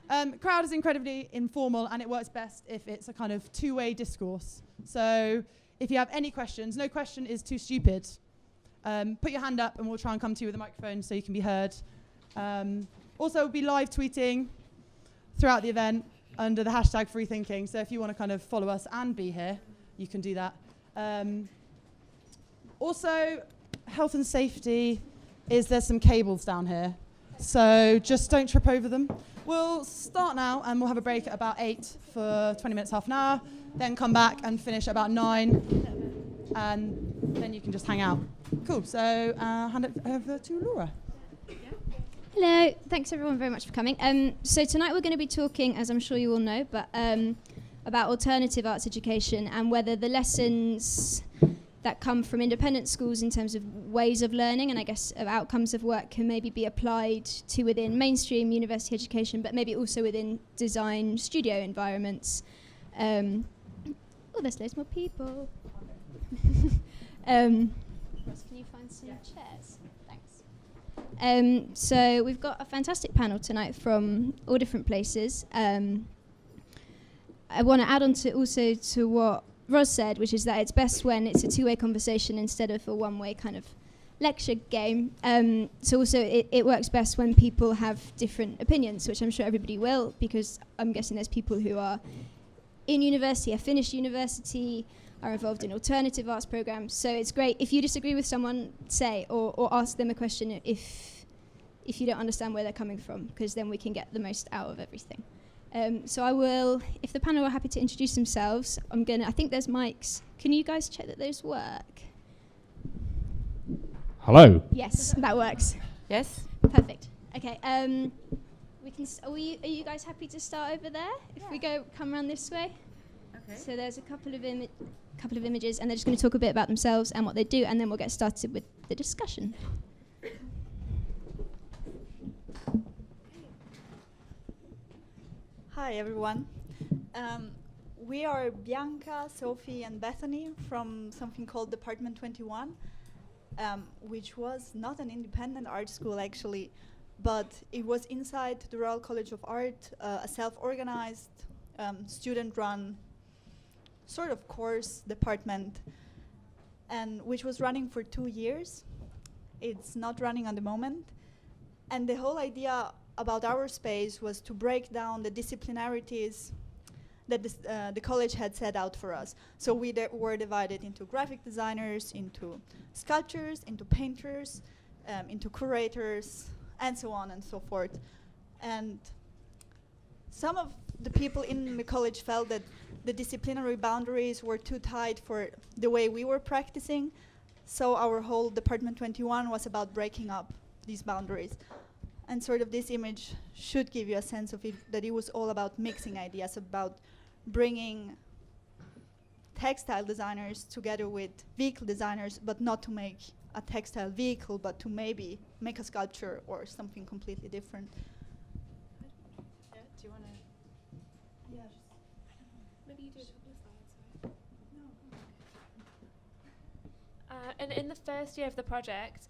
Crowd is incredibly informal, and it works best if it's a kind of two-way discourse. So if you have any questions, no question is too stupid. Put your hand up and we'll try and come to you with a microphone so you can be heard. Also, we'll be live tweeting throughout the event under the hashtag freethinking. So if you want to kind of follow us and be here, you can do that. Also, health and safety there's some cables down here. So just don't trip over them. We'll start now and we'll have a break at about 8 for 20 minutes, half an hour. Then come back and finish at about 9. And then you can just hang out. Cool, so hand it over to Laura. Hello, thanks everyone very much for coming. So tonight we're going to be talking, as I'm sure you all know, but about alternative arts education and whether the lessons that come from independent schools in terms of ways of learning and I guess of outcomes of work can maybe be applied to within mainstream university education, but maybe also within design studio environments. Oh, there's loads more people. Ross, can you find some chairs? Thanks. So we've got a fantastic panel tonight from all different places. I want to add on to what Ros said, which is that it's best when it's a two-way conversation instead of a one-way kind of lecture game. So also it works best when people have different opinions, which I'm sure everybody will, because I'm guessing there's people who are in university, have finished university, are involved in alternative arts programs. So it's great if you disagree with someone, say, or ask them a question if you don't understand where they're coming from, because then we can get the most out of everything. So I will, if the panel are happy to introduce themselves, I think there's mics. Can you guys check that those work? Hello. Yes, that works. Yes. Perfect. Okay. We can. Are you guys happy to start over there? If we come around this way. Okay. So there's a couple of images, and they're just going to talk a bit about themselves and what they do, and then we'll get started with the discussion. Hi everyone. We are Bianca, Sophie and Bethany from something called Department 21, which was not an independent art school actually, but it was inside the Royal College of Art, a self-organized, student-run sort of course department, and which was running for 2 years. It's not running at the moment. And the whole idea about our space was to break down the disciplinarities that the college had set out for us. So we were divided into graphic designers, into sculptors, into painters, into curators, and so on and so forth. And some of the people in the college felt that the disciplinary boundaries were too tight for the way we were practicing. So our whole Department 21 was about breaking up these boundaries. And sort of this image should give you a sense of it, that it was all about mixing ideas, about bringing textile designers together with vehicle designers, but not to make a textile vehicle, but to maybe make a sculpture or something completely different. Yeah, do you want to? Yeah, just Maybe you do a couple of slides. No. And in the first year of the project,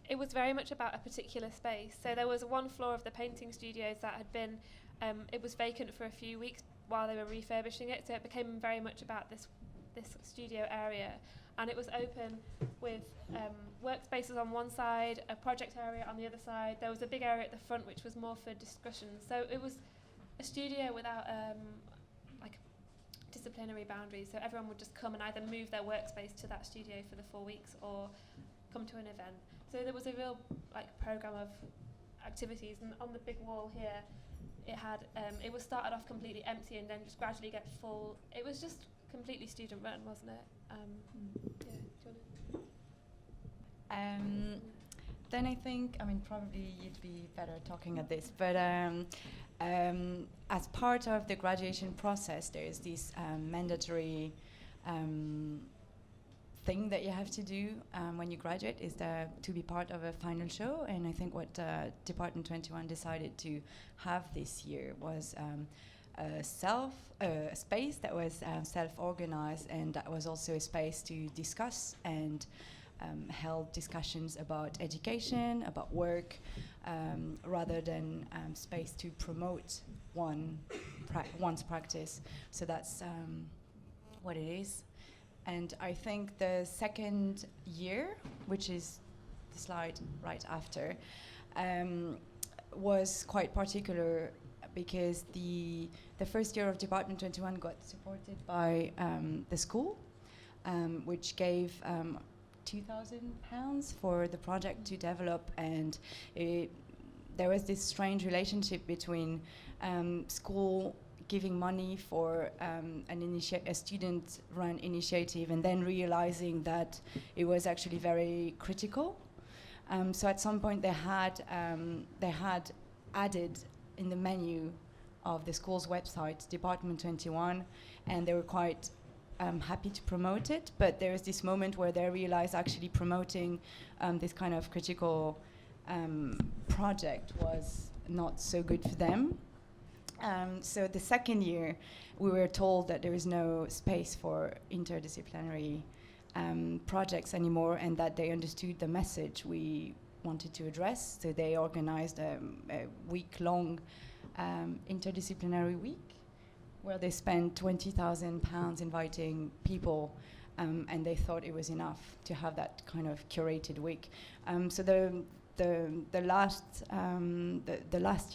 it was very much about a particular space. So there was one floor of the painting studios that had been, it was vacant for a few weeks while they were refurbishing it. So it became very much about this studio area. And it was open with workspaces on one side, a project area on the other side. There was a big area at the front which was more for discussion. So it was a studio without like disciplinary boundaries. So everyone would just come and either move their workspace to that studio for the 4 weeks or come to an event. So there was a real program of activities, and on the big wall here, it had it was started off completely empty and then just gradually get full. It was just completely student run, wasn't it? Then I think, probably you'd be better talking at this, but as part of the graduation process, there is this mandatory thing that you have to do when you graduate is to be part of a final show. And I think what Department 21 decided to have this year was a space that was self-organized, and that was also a space to discuss and held discussions about education, about work, rather than space to promote one's practice. So that's what it is. And I think the second year, which is the slide right after, was quite particular because the first year of Department 21 got supported by the school, which gave £2,000 for the project to develop, and there was this strange relationship between school giving money for a student-run initiative and then realizing that it was actually very critical. So at some point they had added in the menu of the school's website Department 21, and they were quite happy to promote it, but there was this moment where they realized actually promoting this kind of critical project was not so good for them. So the second year, we were told that there is no space for interdisciplinary projects anymore, and that they understood the message we wanted to address. So they organized a week-long interdisciplinary week, where they spent £20,000 inviting people, and they thought it was enough to have that kind of curated week. So the last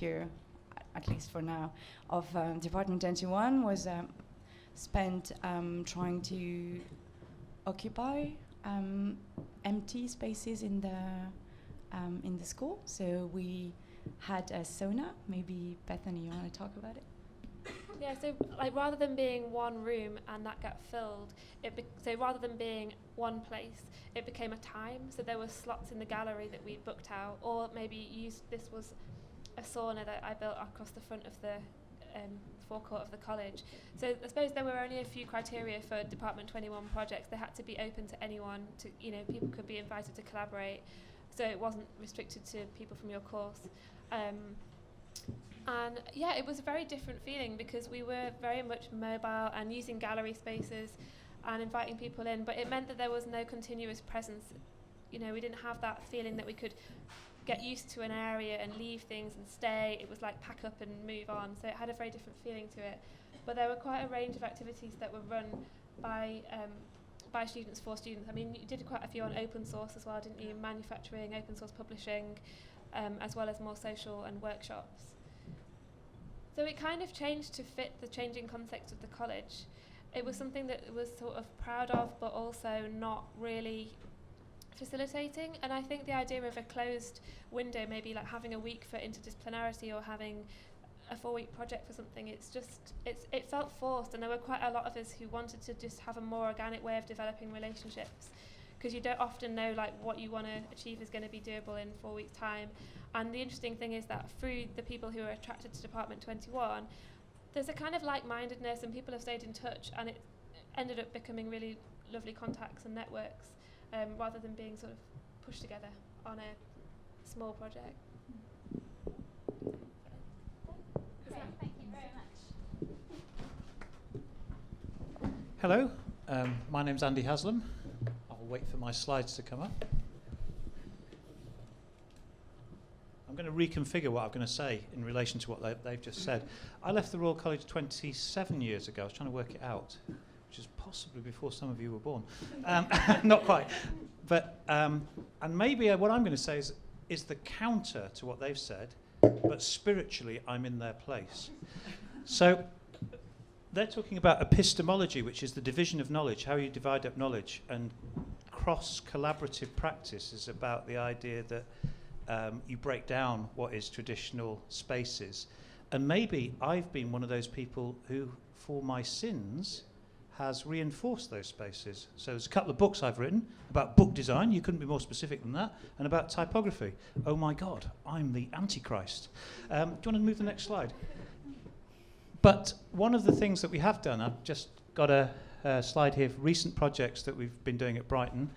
year, at least for now, of Department 21 was spent trying to occupy empty spaces in the school. So we had a sauna. Maybe Bethany, you want to talk about it? Yeah, so like rather than being one room and that got filled, so rather than being one place, it became a time. So there were slots in the gallery that we booked out, or maybe this was a sauna that I built across the front of the forecourt of the college. So I suppose there were only a few criteria for Department 21 projects. They had to be open to anyone. People could be invited to collaborate. So it wasn't restricted to people from your course. And yeah, it was a very different feeling because we were very much mobile and using gallery spaces and inviting people in, but it meant that there was no continuous presence. We didn't have that feeling that we could get used to an area and leave things and stay. It was like pack up and move on. So it had a very different feeling to it. But there were quite a range of activities that were run by students for students. I mean, you did quite a few on open source as well, didn't you? Manufacturing, open source publishing, as well as more social and workshops. So it kind of changed to fit the changing context of the college. It was something that it was sort of proud of, but also not really facilitating. And I think the idea of a closed window, maybe like having a week for interdisciplinarity or having a 4-week project for something, it felt forced, and there were quite a lot of us who wanted to just have a more organic way of developing relationships, because you don't often know like what you want to achieve is going to be doable in 4 weeks' time. And the interesting thing is that through the people who are attracted to Department 21, there's a kind of like-mindedness, and people have stayed in touch, and it ended up becoming really lovely contacts and networks, rather than being sort of pushed together on a small project. Great, thank you very much. Hello, my name's Andy Haslam. I'll wait for my slides to come up. I'm going to reconfigure what I'm going to say in relation to what they've just said. I left the Royal College 27 years ago. I was trying to work it out, which is possibly before some of you were born. Not quite. But, and maybe what I'm going to say is the counter to what they've said, but spiritually I'm in their place. So they're talking about epistemology, which is the division of knowledge, how you divide up knowledge, and cross-collaborative practice is about the idea that you break down what is traditional spaces. And maybe I've been one of those people who, for my sins, has reinforced those spaces. So there's a couple of books I've written about book design, you couldn't be more specific than that, and about typography. Oh my God, I'm the Antichrist. Do you want to move the next slide? But one of the things that we have done, I've just got a slide here of recent projects that we've been doing at Brighton,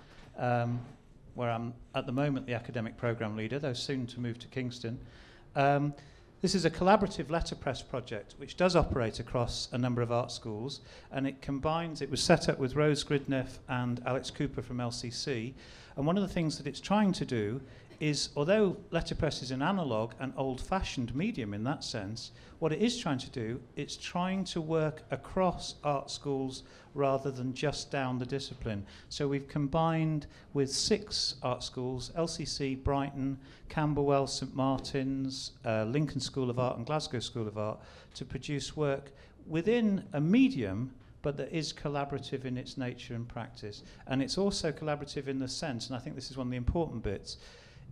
where I'm at the moment the academic programme leader, though soon to move to Kingston. This is a collaborative letterpress project which does operate across a number of art schools, and it was set up with Rose Gridneff and Alex Cooper from LCC, And one of the things that it's trying to do is, although letterpress is an analogue and old-fashioned medium in that sense, what it is trying to do, it's trying to work across art schools rather than just down the discipline. So we've combined with 6 art schools, LCC, Brighton, Camberwell, St Martin's, Lincoln School of Art and Glasgow School of Art, to produce work within a medium but that is collaborative in its nature and practice. And it's also collaborative in the sense, and I think this is one of the important bits,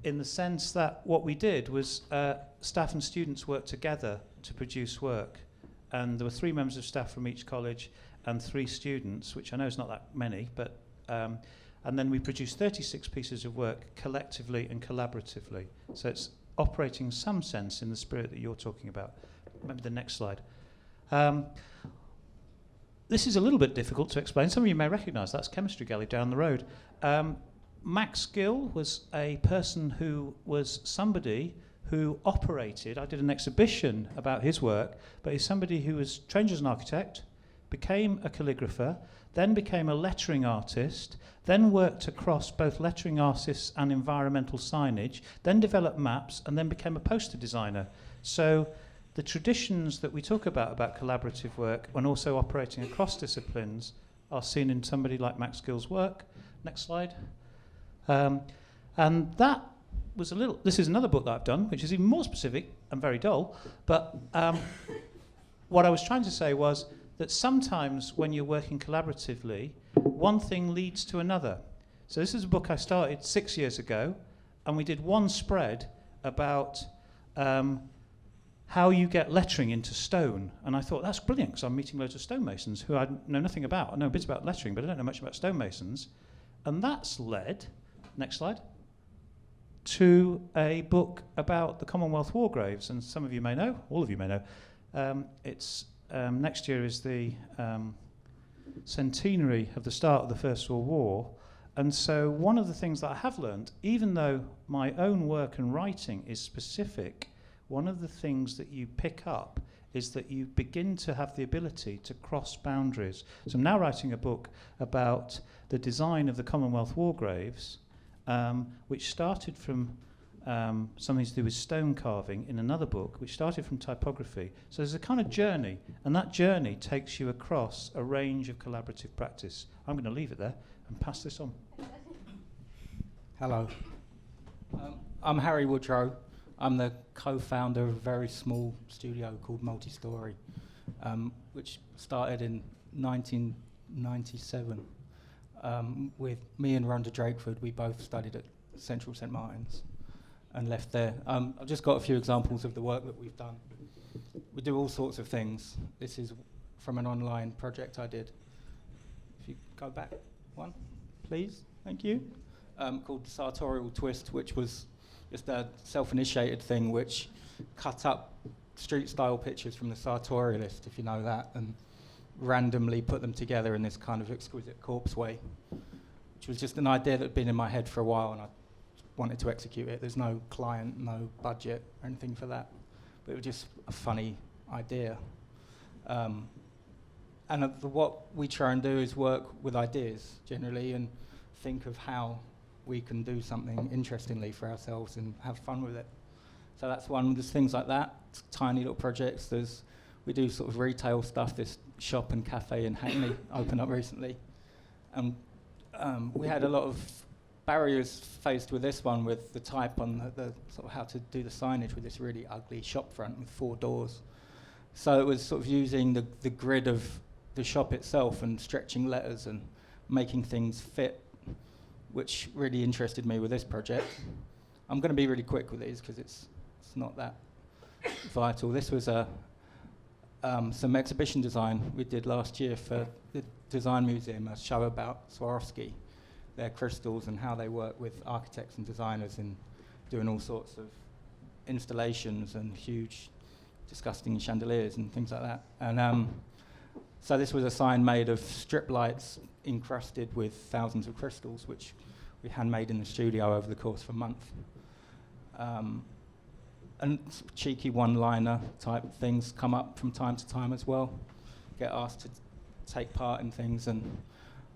in the sense that what we did was staff and students worked together to produce work. And there were 3 members of staff from each college and 3 students, which I know is not that many, but and then we produced 36 pieces of work collectively and collaboratively. So it's operating in some sense in the spirit that you're talking about. Maybe the next slide. This is a little bit difficult to explain. Some of you may recognise that's Chemistry Gallery down the road. Max Gill was a person who was somebody who operated, I did an exhibition about his work, but he's somebody who was trained as an architect, became a calligrapher, then became a lettering artist, then worked across both lettering artists and environmental signage, then developed maps, and then became a poster designer. So the traditions that we talk about collaborative work and also operating across disciplines are seen in somebody like Max Gill's work. Next slide. And that was a little, this is another book that I've done, which is even more specific and very dull, but what I was trying to say was that sometimes when you're working collaboratively, one thing leads to another. So this is a book I started 6 years ago, and we did one spread about how you get lettering into stone. And I thought, that's brilliant, because I'm meeting loads of stonemasons who I know nothing about. I know a bit about lettering, but I don't know much about stonemasons. And that's led, next slide, to a book about the Commonwealth war graves. And some of you may know, all of you may know, next year is the centenary of the start of the First World War. And so one of the things that I have learned, even though my own work and writing is specific, one of the things that you pick up is that you begin to have the ability to cross boundaries. So I'm now writing a book about the design of the Commonwealth war graves, which started from something to do with stone carving in another book, which started from typography. So there's a kind of journey, and that journey takes you across a range of collaborative practice. I'm going to leave it there and pass this on. Hello. I'm Harry Woodrow. I'm the co-founder of a very small studio called Multistory, which started in 1997 with me and Rhonda Drakeford. We both studied at Central St Martin's and left there. I've just got a few examples of the work that we've done. We do all sorts of things. This is from an online project I did. If you go back one, please. Thank you. Called Sartorial Twist, which was just a self-initiated thing which cut up street-style pictures from the sartorialist, if you know that, and randomly put them together in this kind of exquisite corpse way, which was just an idea that had been in my head for a while, and I wanted to execute it. There's no client, no budget or anything for that, but it was just a funny idea. And what we try and do is work with ideas generally and think of how we can do something interestingly for ourselves and have fun with it. So that's one. There's things like that, tiny little projects. We do sort of retail stuff. This shop and cafe in Hackney opened up recently. And we had a lot of barriers faced with this one, with the type on the sort of how to do the signage with this really ugly shop front with 4 doors. So it was sort of using the grid of the shop itself and stretching letters and making things fit, which really interested me with this project. I'm going to be really quick with these because it's not that vital. This was some exhibition design we did last year for the Design Museum, a show about Swarovski, their crystals and how they work with architects and designers in doing all sorts of installations and huge, disgusting chandeliers and things like that. And so this was a sign made of strip lights encrusted with thousands of crystals, which we handmade in the studio over the course of a month. And cheeky one-liner type things come up from time to time as well. Get asked to take part in things, and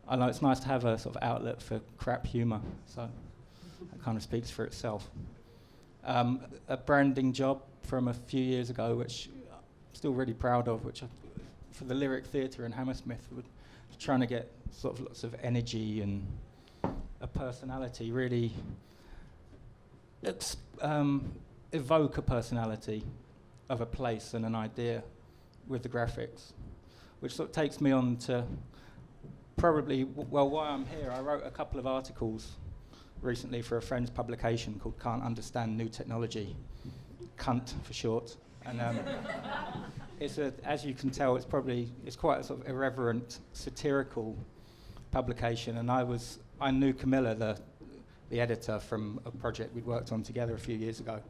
I know it's nice to have a sort of outlet for crap humour, so that kind of speaks for itself. A branding job from a few years ago, which I'm still really proud of, which for the Lyric Theatre in Hammersmith, we're trying to get sort of lots of energy and a personality, really evoke a personality of a place and an idea with the graphics, which sort of takes me on to probably, why I'm here. I wrote a couple of articles recently for a friend's publication called Can't Understand New Technology, CUNT for short. And as you can tell, it's quite a sort of irreverent, satirical publication. And I knew Camilla, the editor, from a project we'd worked on together a few years ago,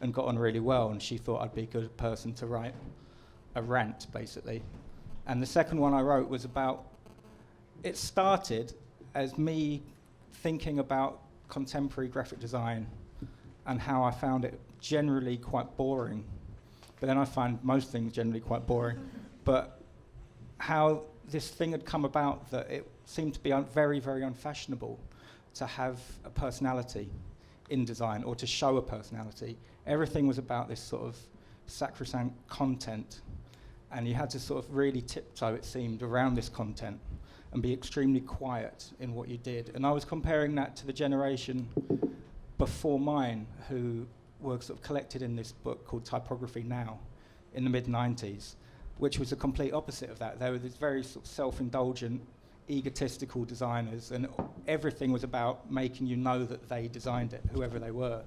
and got on really well. And she thought I'd be a good person to write a rant, basically. And the second one I wrote was about, it started as me thinking about contemporary graphic design and how I found it generally quite boring. But then I find most things generally quite boring. But how this thing had come about that it seemed to be very, very unfashionable to have a personality in design or to show a personality. Everything was about this sort of sacrosanct content, and you had to sort of really tiptoe, it seemed, around this content and be extremely quiet in what you did. And I was comparing that to the generation before mine who were sort of collected in this book called Typography Now in the mid-90s, which was the complete opposite of that. They were these very sort of self-indulgent, egotistical designers, and everything was about making you know that they designed it, whoever they were.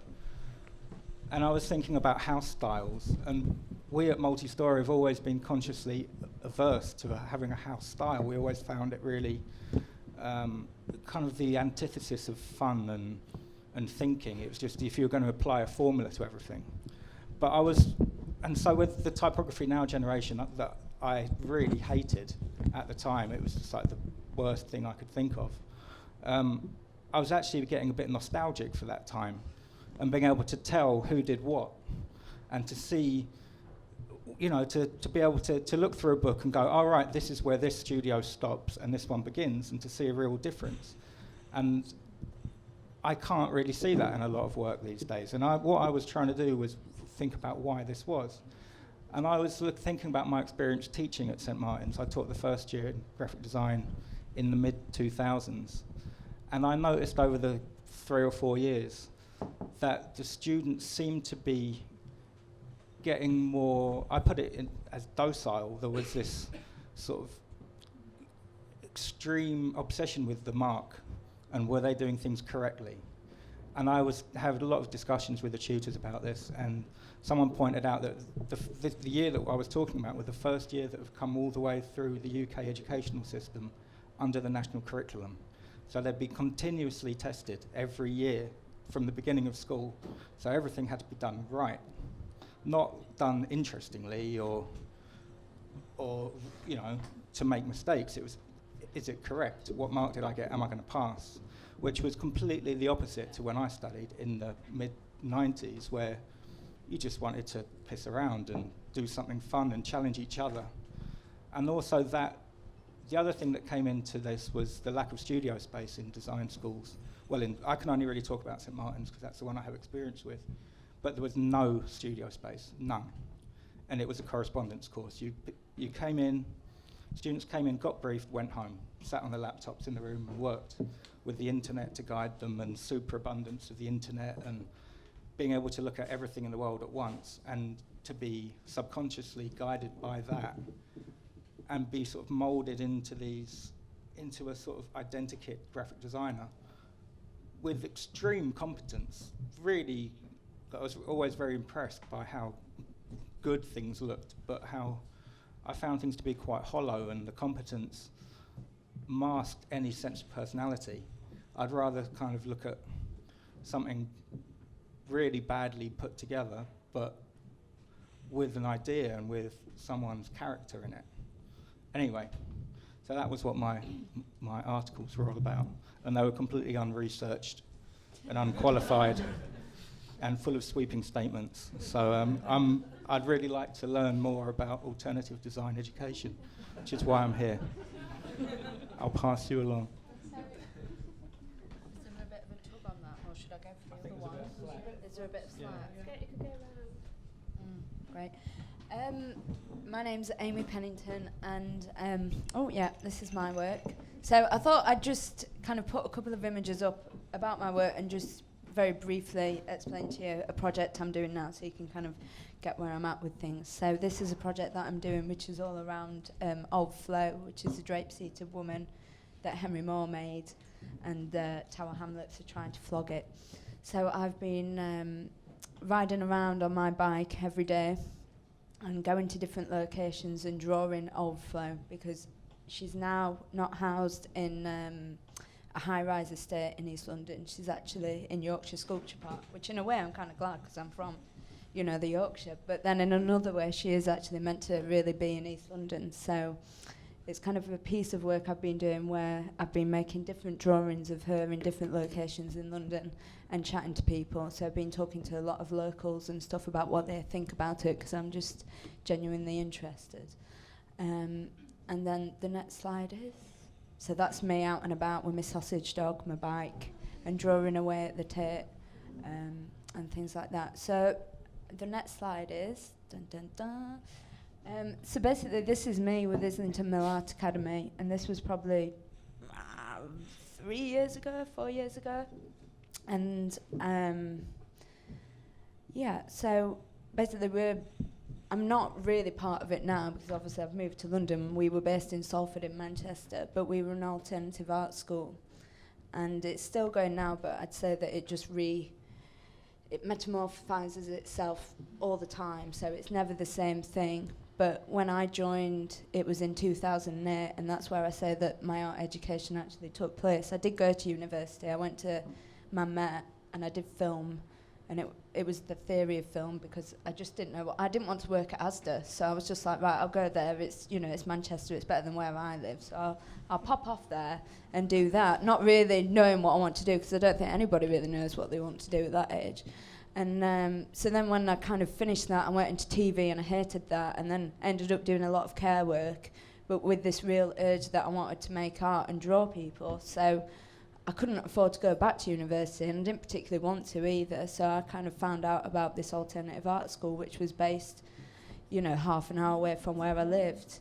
And I was thinking about house styles, and we at Multi-Story have always been consciously averse to having a house style. We always found it really kind of the antithesis of fun and thinking. It was just if you were going to apply a formula to everything. And so with the Typography Now generation that I really hated at the time, it was just like the worst thing I could think of. I was actually getting a bit nostalgic for that time and being able to tell who did what and to see, to be able to look through a book and go, all right, this is where this studio stops and this one begins, and to see a real difference. And I can't really see that in a lot of work these days. And what I was trying to do was think about why this was. And I was thinking about my experience teaching at St. Martin's. I taught the first year in graphic design in the mid-2000s. And I noticed over the 3 or 4 years that the students seemed to be getting more, I put it in as docile. There was this sort of extreme obsession with the mark and were they doing things correctly. And I had a lot of discussions with the tutors about this, and someone pointed out that the year that I was talking about was the first year that have come all the way through the UK educational system under the national curriculum. So they'd be continuously tested every year from the beginning of school. So everything had to be done right, not done interestingly or to make mistakes. It was, is it correct? What mark did I get? Am I going to pass? Which was completely the opposite to when I studied in the mid-90s, where you just wanted to piss around and do something fun and challenge each other. And also the other thing that came into this was the lack of studio space in design schools. Well, I can only really talk about St. Martin's because that's the one I have experience with. But there was no studio space, none. And it was a correspondence course. You came in, students came in, got briefed, went home, sat on their laptops in the room and worked with the internet to guide them, and superabundance of the internet, and being able to look at everything in the world at once and to be subconsciously guided by that and be sort of molded into a sort of identikit graphic designer with extreme competence. Really, I was always very impressed by how good things looked, but how I found things to be quite hollow, and the competence masked any sense of personality. I'd rather kind of look at something really badly put together, but with an idea and with someone's character in it. Anyway, so that was what my articles were all about, and they were completely unresearched and unqualified and full of sweeping statements. So I'd really like to learn more about alternative design education, which is why I'm here. I'll pass you along. Is there a bit of a tug on that, or should I go for the other one? Is there a bit of slack? It could go around. Great. My name's Amy Pennington, and this is my work. So I thought I'd just kind of put a couple of images up about my work and just very briefly explain to you a project I'm doing now, so you can kind of get where I'm at with things. So this is a project that I'm doing, which is all around Old Flo, which is a drape-seated woman that Henry Moore made, and the Tower Hamlets are trying to flog it. So I've been riding around on my bike every day and going to different locations and drawing Old Flo, because she's now not housed in a high-rise estate in East London. She's actually in Yorkshire Sculpture Park, which in a way I'm kind of glad, because I'm from, the Yorkshire. But then in another way, she is actually meant to really be in East London. So it's kind of a piece of work I've been doing where I've been making different drawings of her in different locations in London and chatting to people. So I've been talking to a lot of locals and stuff about what they think about it, because I'm just genuinely interested. And then the next slide is... So that's me out and about with my sausage dog, my bike, and drawing away at the Tate, and things like that. So the next slide is... Dun, dun, dun. So basically, this is me with Islington Mill Art Academy, and this was probably 4 years ago. And so basically I'm not really part of it now, because obviously I've moved to London. We were based in Salford in Manchester, but we were an alternative art school. And it's still going now, but I'd say that it just it metamorphoses itself all the time, so it's never the same thing. But when I joined, it was in 2008, and that's where I say that my art education actually took place. I did go to university. I went to Met, and I did film, and it was the theory of film, because I just didn't know I didn't want to work at Asda, so I was just like, right, I'll go there. It's it's Manchester. It's better than where I live, so I'll pop off there and do that. Not really knowing what I want to do, because I don't think anybody really knows what they want to do at that age. And so then when I kind of finished that, I went into TV, and I hated that, and then ended up doing a lot of care work, but with this real urge that I wanted to make art and draw people. So I couldn't afford to go back to university, and I didn't particularly want to either, so I kind of found out about this alternative art school, which was based, half an hour away from where I lived.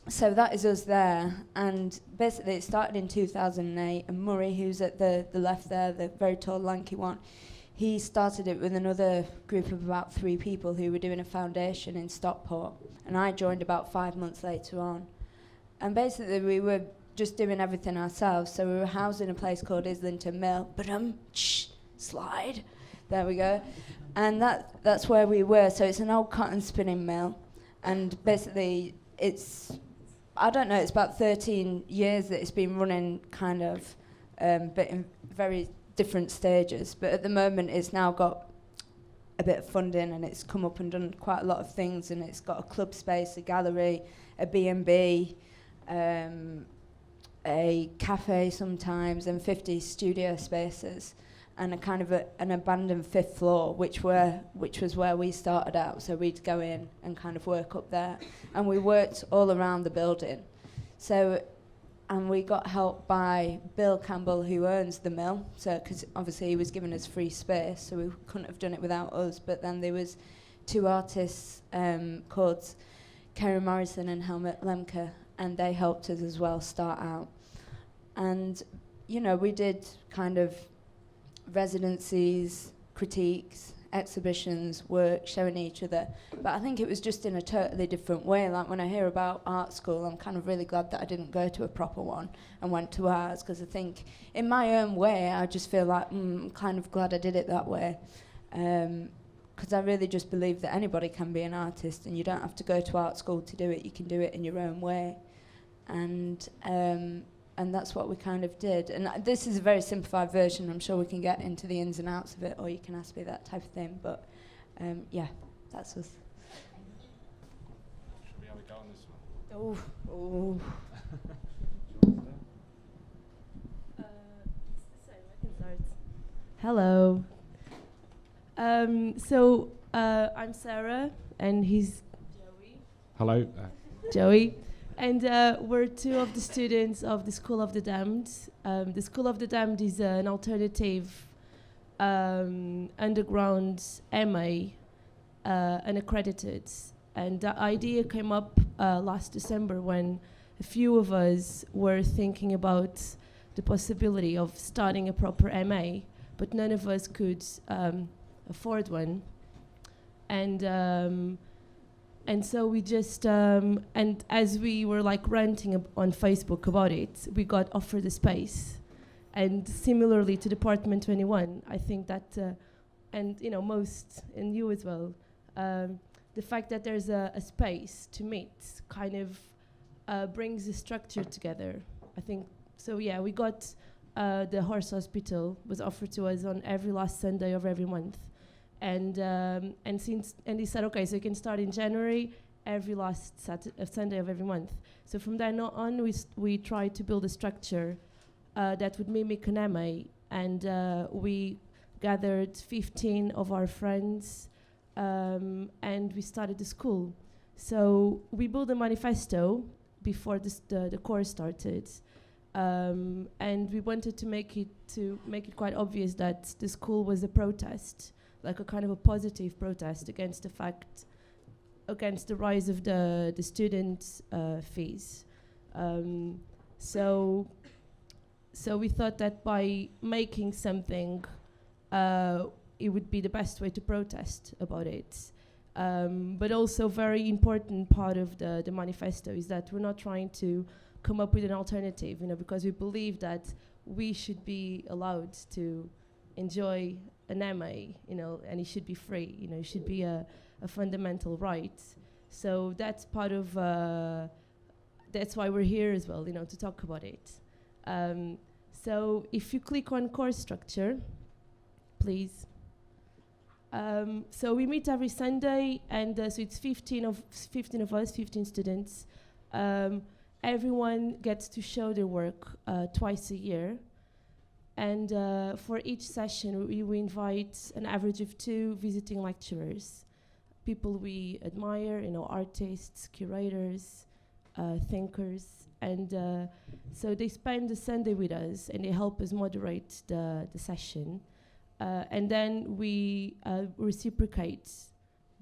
So that is us there, and basically it started in 2008, and Murray, who's at the left there, the very tall, lanky one, he started it with another group of about 3 people who were doing a foundation in Stockport, and I joined about 5 months later on. And basically we were just doing everything ourselves, so we were housed in a place called Islington Mill, slide, there we go, and that's where we were. So it's an old cotton spinning mill, and basically it's about 13 years that it's been running, kind of, but in very different stages. But at the moment, it's now got a bit of funding, and it's come up and done quite a lot of things. And it's got a club space, a gallery, a B&B, a cafe sometimes, and 50 studio spaces, and a kind of an abandoned 5th floor, which was where we started out. So we'd go in and kind of work up there, and we worked all around the building. So, and we got help by Bill Campbell, who owns the mill. So, because obviously he was giving us free space, so we couldn't have done it without us. But then there was 2 artists called Kerry Morrison and Helmut Lemke, and they helped us as well start out. And we did kind of residencies, critiques, exhibitions, work, showing each other. But I think it was just in a totally different way. Like when I hear about art school, I'm kind of really glad that I didn't go to a proper one and went to ours, because I think in my own way, I just feel like I'm kind of glad I did it that way. Because I really just believe that anybody can be an artist, and you don't have to go to art school to do it. You can do it in your own way. And that's what we kind of did. And this is a very simplified version. I'm sure we can get into the ins and outs of it, or you can ask me that type of thing. But that's us. Should we have a go on this one? Oh. Hello. I'm Sarah, and he's Hello. Joey. And we're two of the students of the School of the Damned. The School of the Damned is an alternative underground MA, unaccredited. And the idea came up last December when a few of us were thinking about the possibility of starting a proper MA, but none of us could afford one. And so we just, and as we were like ranting on Facebook about it, we got offered a space. And similarly to Department 21, I think that, and you know, most, and you as well, the fact that there's a space to meet kind of brings the structure together. I think, so yeah, we got the horse hospital was offered to us on every last Sunday of every month. And he said, okay, so you can start in January, every last Sunday of every month. So from then on, we tried to build a structure that would mimic an MA, and we gathered 15 of our friends, and we started the school. So we built a manifesto before the course started, and we wanted to make it quite obvious that the school was a protest, like a kind of a positive protest against the rise of the student fees. So we thought that by making something, it would be the best way to protest about it. But also very important part of the manifesto is that we're not trying to come up with an alternative, because we believe that we should be allowed to enjoy an MA, and it should be free, it should be a fundamental right. So that's part of, that's why we're here as well, to talk about it. So if you click on course structure, please. So we meet every Sunday, and so it's 15 of us, 15 students. Everyone gets to show their work twice a year. And for each session, we invite an average of 2 visiting lecturers, people we admire, artists, curators, thinkers. And so they spend the Sunday with us, and they help us moderate the session. And then we reciprocate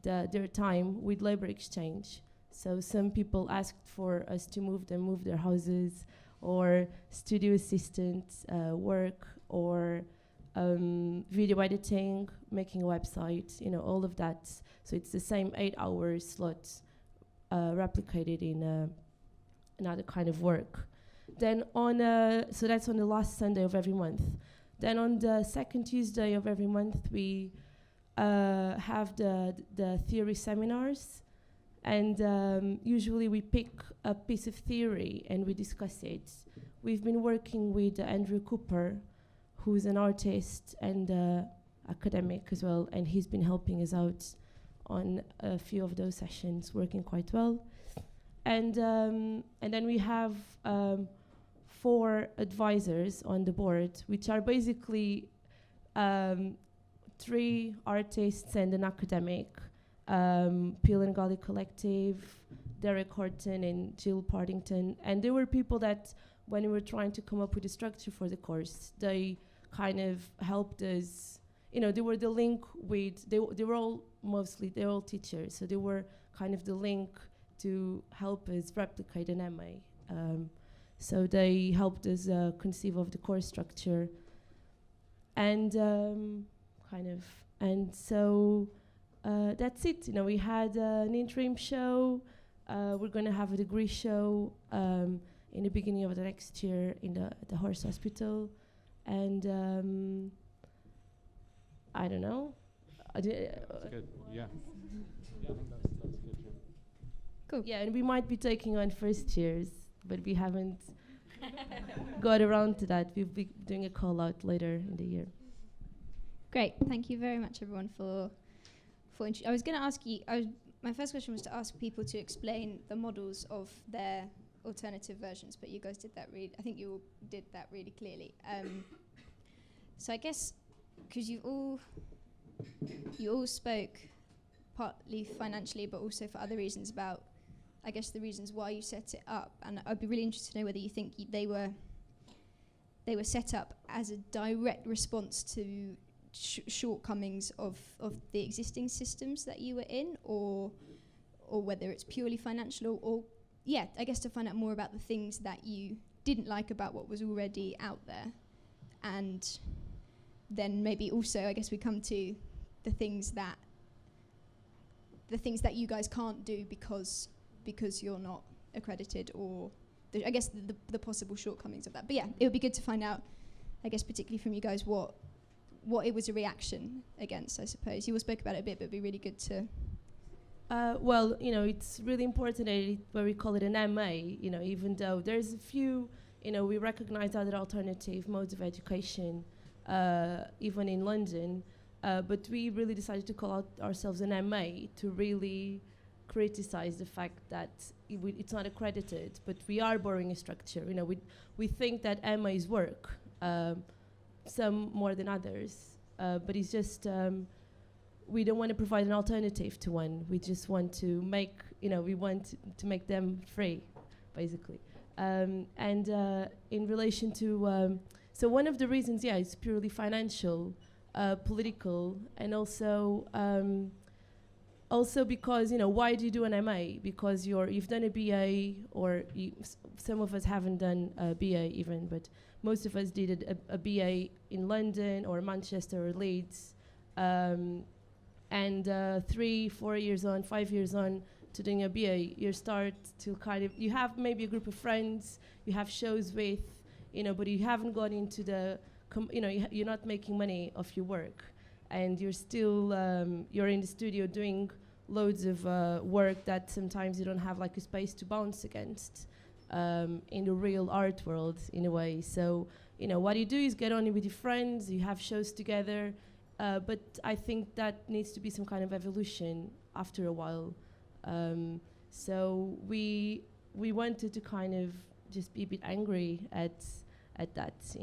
their time with labor exchange. So some people asked for us to move their houses, or studio assistant work, or video editing, making a website, all of that. So it's the same 8-hour slot replicated in another kind of work. Then so that's on the last Sunday of every month. Then on the second Tuesday of every month, we have the theory seminars. And usually we pick a piece of theory and we discuss it. We've been working with Andrew Cooper, who's an artist and academic as well, and he's been helping us out on a few of those sessions, working quite well. And then we have 4 advisors on the board, which are basically 3 artists and an academic. Peel and Gully Collective, Derek Horton and Jill Partington. And they were people that, when we were trying to come up with a structure for the course, they kind of helped us. They were the link with, they were all they're all teachers, so they were kind of the link to help us replicate an MA. So they helped us conceive of the course structure. And so that's it. We had an interim show. We're going to have a degree show in the beginning of the next year in the horse hospital. And I don't know. That's good. Yeah. I think that's good. Yeah. Cool. Yeah, and we might be taking on first years, but we haven't got around to that. We'll be doing a call out later in the year. Great. Thank you very much, everyone, for I was going to ask you, my first question was to ask people to explain the models of their alternative versions, but you guys did that I think you all did that really clearly. So I guess, because you all spoke partly financially, but also for other reasons about I guess, the reasons why you set it up. And I'd be really interested to know whether you think they were set up as a direct response to shortcomings of the existing systems that you were in, or whether it's purely financial, or I guess to find out more about the things that you didn't like about what was already out there. And then maybe also, I guess, we come to the things that you guys can't do because you're not accredited, or I guess the possible shortcomings of that. But yeah, it would be good to find out, I guess, particularly from you guys, what it was a reaction against, I suppose. You all spoke about it a bit, but it'd be really good to... Well, it's really important where we call it an MA, even though there's a few, we recognize other alternative modes of education, even in London, but we really decided to call out ourselves an MA to really criticize the fact that it's not accredited, but we are borrowing a structure. We think that MAs work, some more than others, but it's just we don't want to provide an alternative to one. We just want to make make them free, basically. And in relation to so one of the reasons, it's purely financial, political, and also because why do you do an MA? Because you've done a BA, or some of us haven't done a BA even, but most of us did a BA in London or Manchester or Leeds, and 3-4 years on, 5 years on to doing a BA, you start to you have maybe a group of friends you have shows with, but you haven't got into the you're not making money off your work, and you're still you're in the studio doing loads of work that sometimes you don't have like a space to bounce against in the real art world, in a way. So what you do is get on with your friends, you have shows together, but I think that needs to be some kind of evolution after a while. So we wanted to kind of just be a bit angry at that,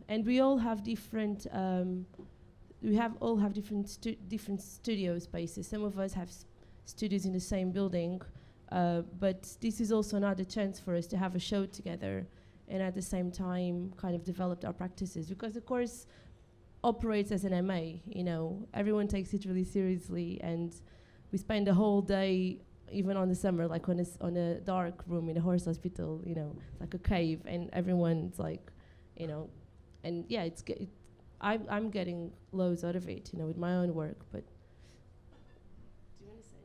and we all have different different studio spaces. Some of us have studios in the same building, but this is also another chance for us to have a show together, and at the same time kind of developed our practices, because the course operates as an MA. Everyone takes it really seriously, and we spend the whole day, even on the summer, like on a dark room in a horse hospital, it's like a cave, and everyone's like, and I'm getting loads out of it, with my own work. But do you want to say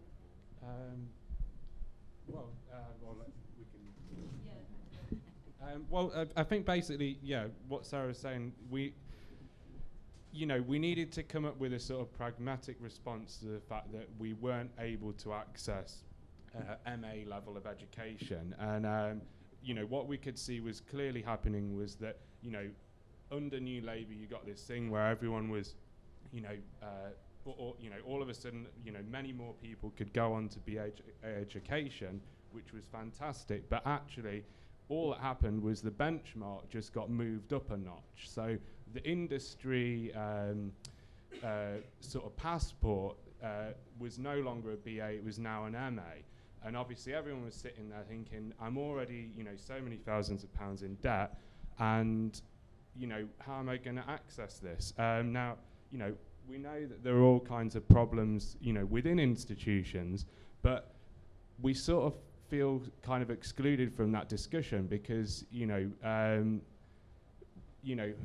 anything? I think basically, what Sarah was saying, we needed to come up with a sort of pragmatic response to the fact that we weren't able to access MA level of education, and what we could see was clearly happening was that under New Labour you got this thing where everyone was all of a sudden many more people could go on to BA education, which was fantastic, but actually all that happened was the benchmark just got moved up a notch. So the industry sort of passport was no longer a BA, it was now an MA. And obviously everyone was sitting there thinking, I'm already, so many thousands of pounds in debt, and, how am I going to access this? Now, we know that there are all kinds of problems, within institutions, but we sort of feel kind of excluded from that discussion because,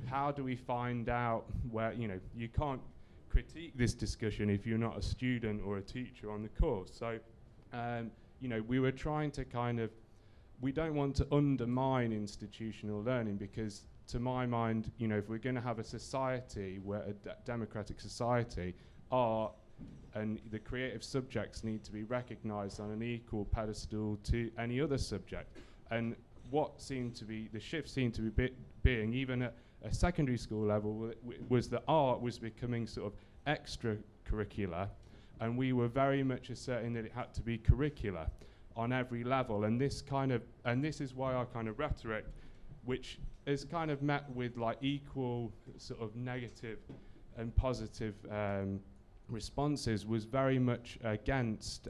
how do we find out where, you can't critique this discussion if you're not a student or a teacher on the course. So, we were trying to we don't want to undermine institutional learning, because to my mind, if we're going to have a society, where a democratic society, art and the creative subjects need to be recognised on an equal pedestal to any other subject. And what seemed to be, the shift seemed to be being, even at a secondary school level, was that art was becoming sort of extracurricular, and we were very much asserting that it had to be curricular on every level. And this is why our kind of rhetoric, which is kind of met with like equal sort of negative and positive responses was very much against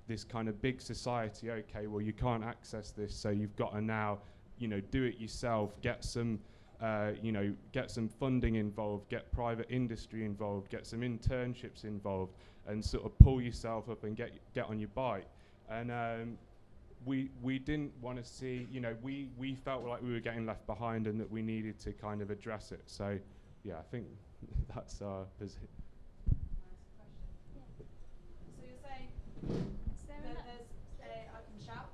this kind of big society. Okay, well, you can't access this, so you've got to now, do it yourself, get some funding involved, get private industry involved, get some internships involved, and sort of pull yourself up and get on your bike. And we didn't want to see, we felt like we were getting left behind and that we needed to kind of address it. So, yeah, I think that's our position. So you're saying that I can shout,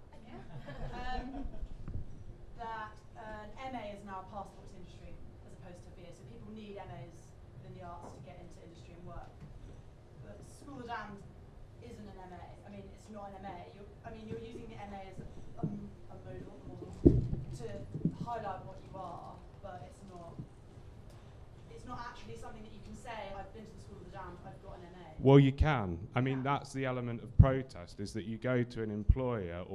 that an MA is now a passport to industry as opposed to a BA. So people need MAs in the arts to get into industry and work. But School of the Damned isn't an MA. I mean, it's not an MA. You're using the MA as a model to highlight what you are, but it's not actually something that you can say, I've been to the School of the Damned, I've got an MA. Well, you can. I mean, that's the element of protest, is that you go to an employer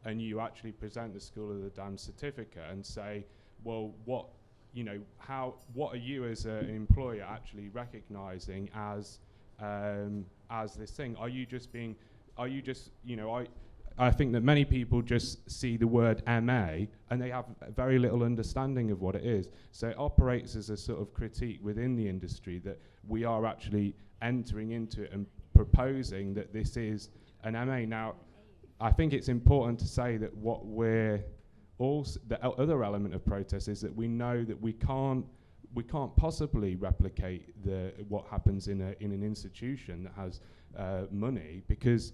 and you actually present the School of the Damned certificate and say, well, what are you as an employer actually recognising as this thing? I think that many people just see the word MA and they have very little understanding of what it is. So it operates as a sort of critique within the industry that we are actually entering into it and proposing that this is an MA. Now, I think it's important to say that the other element of protest is that we know that we can't possibly replicate what happens in an institution that has money, because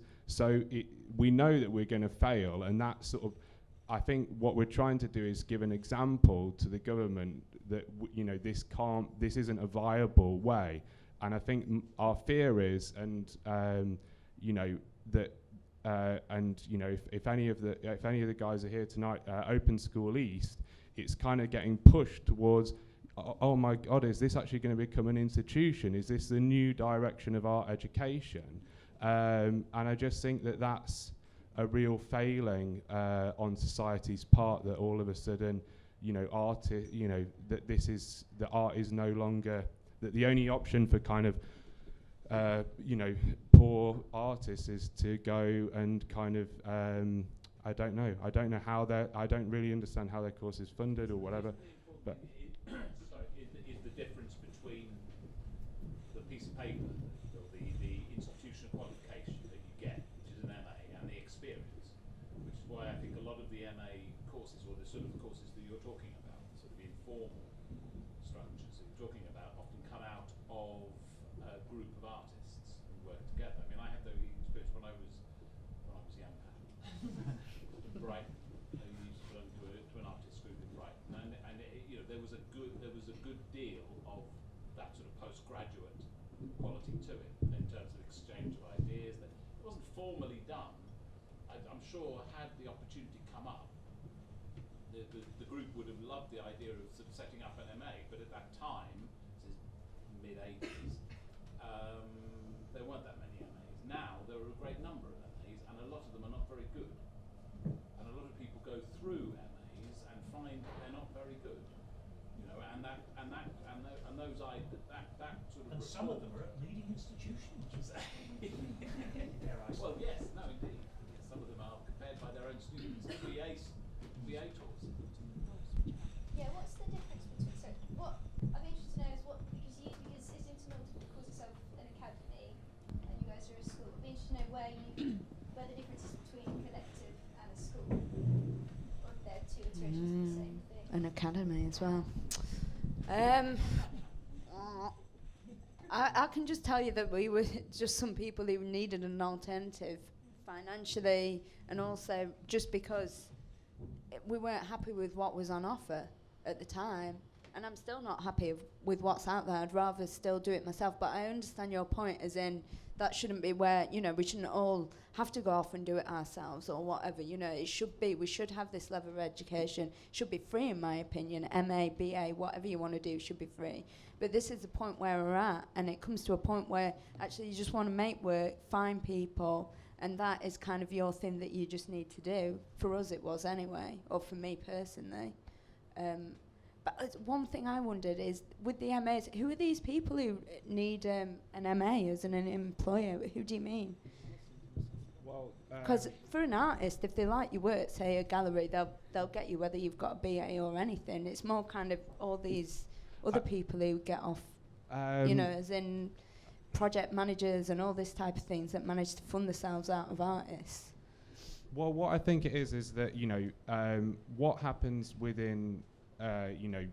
we know that we're going to fail, and that sort of, I think what we're trying to do is give an example to the government that this isn't a viable way. And I think our fear is, if any of the guys are here tonight, Open School East, it's kind of getting pushed towards, oh my God, is this actually going to become an institution? Is this the new direction of art education? And I just think that that's a real failing on society's part, that all of a sudden, that art is no longer, that the only option for kind of, poor artists is to go and kind of, I don't really understand how their course is funded or whatever. But is the difference between the piece of paper or the institutional qualification that you get, which is an MA, and the experience, which is why I think a lot of the MA courses, or the sort of courses that you're talking about, sort of informal structures that you're talking about, often come out of a group of artists who work together. I mean, I had the experience when I was young, in Brighton. I used to belong to an artist group in Brighton, and there was a good deal of that sort of postgraduate quality to it in terms of exchange of ideas. That it wasn't formally done. I'm sure had the opportunity come up, the group would have loved the idea of sort of setting up an MA, but at that time, this is mid-80s, there weren't that many MAs. Now there are a great number of MAs, and a lot of them are not very good. And a lot of people go through MAs and find that they're not very good. And those that sort of. And some of them are at leading institutions. Well, yes, no, indeed. Yes, some of them are compared by their own students. VA tours. Yeah, what's the difference between, so what I'd be interested to know is because Islington calls itself an academy and you guys are a school, I'd be interested to know where the difference is between a collective and a school, or if they're two iterations of the same thing. An academy as well. I can just tell you that we were just some people who needed an alternative financially, and also just because we weren't happy with what was on offer at the time. And I'm still not happy with what's out there. I'd rather still do it myself. But I understand your point, as in that shouldn't be where, we shouldn't all have to go off and do it ourselves or whatever. It should be, we should have this level of education. It should be free, in my opinion. MA, BA, whatever you want to do should be free. But this is the point where we're at. And it comes to a point where actually you just want to make work, find people. And that is kind of your thing that you just need to do. For us it was anyway, or for me personally. But one thing I wondered is, with the MAs, who are these people who need an MA as an employer? Who do you mean? Well, Because for an artist, if they like your work, say a gallery, they'll get you whether you've got a BA or anything. It's more kind of all these other people who get off, as in project managers and all this type of things that manage to fund themselves out of artists. well, what I think it is that, what happens within, the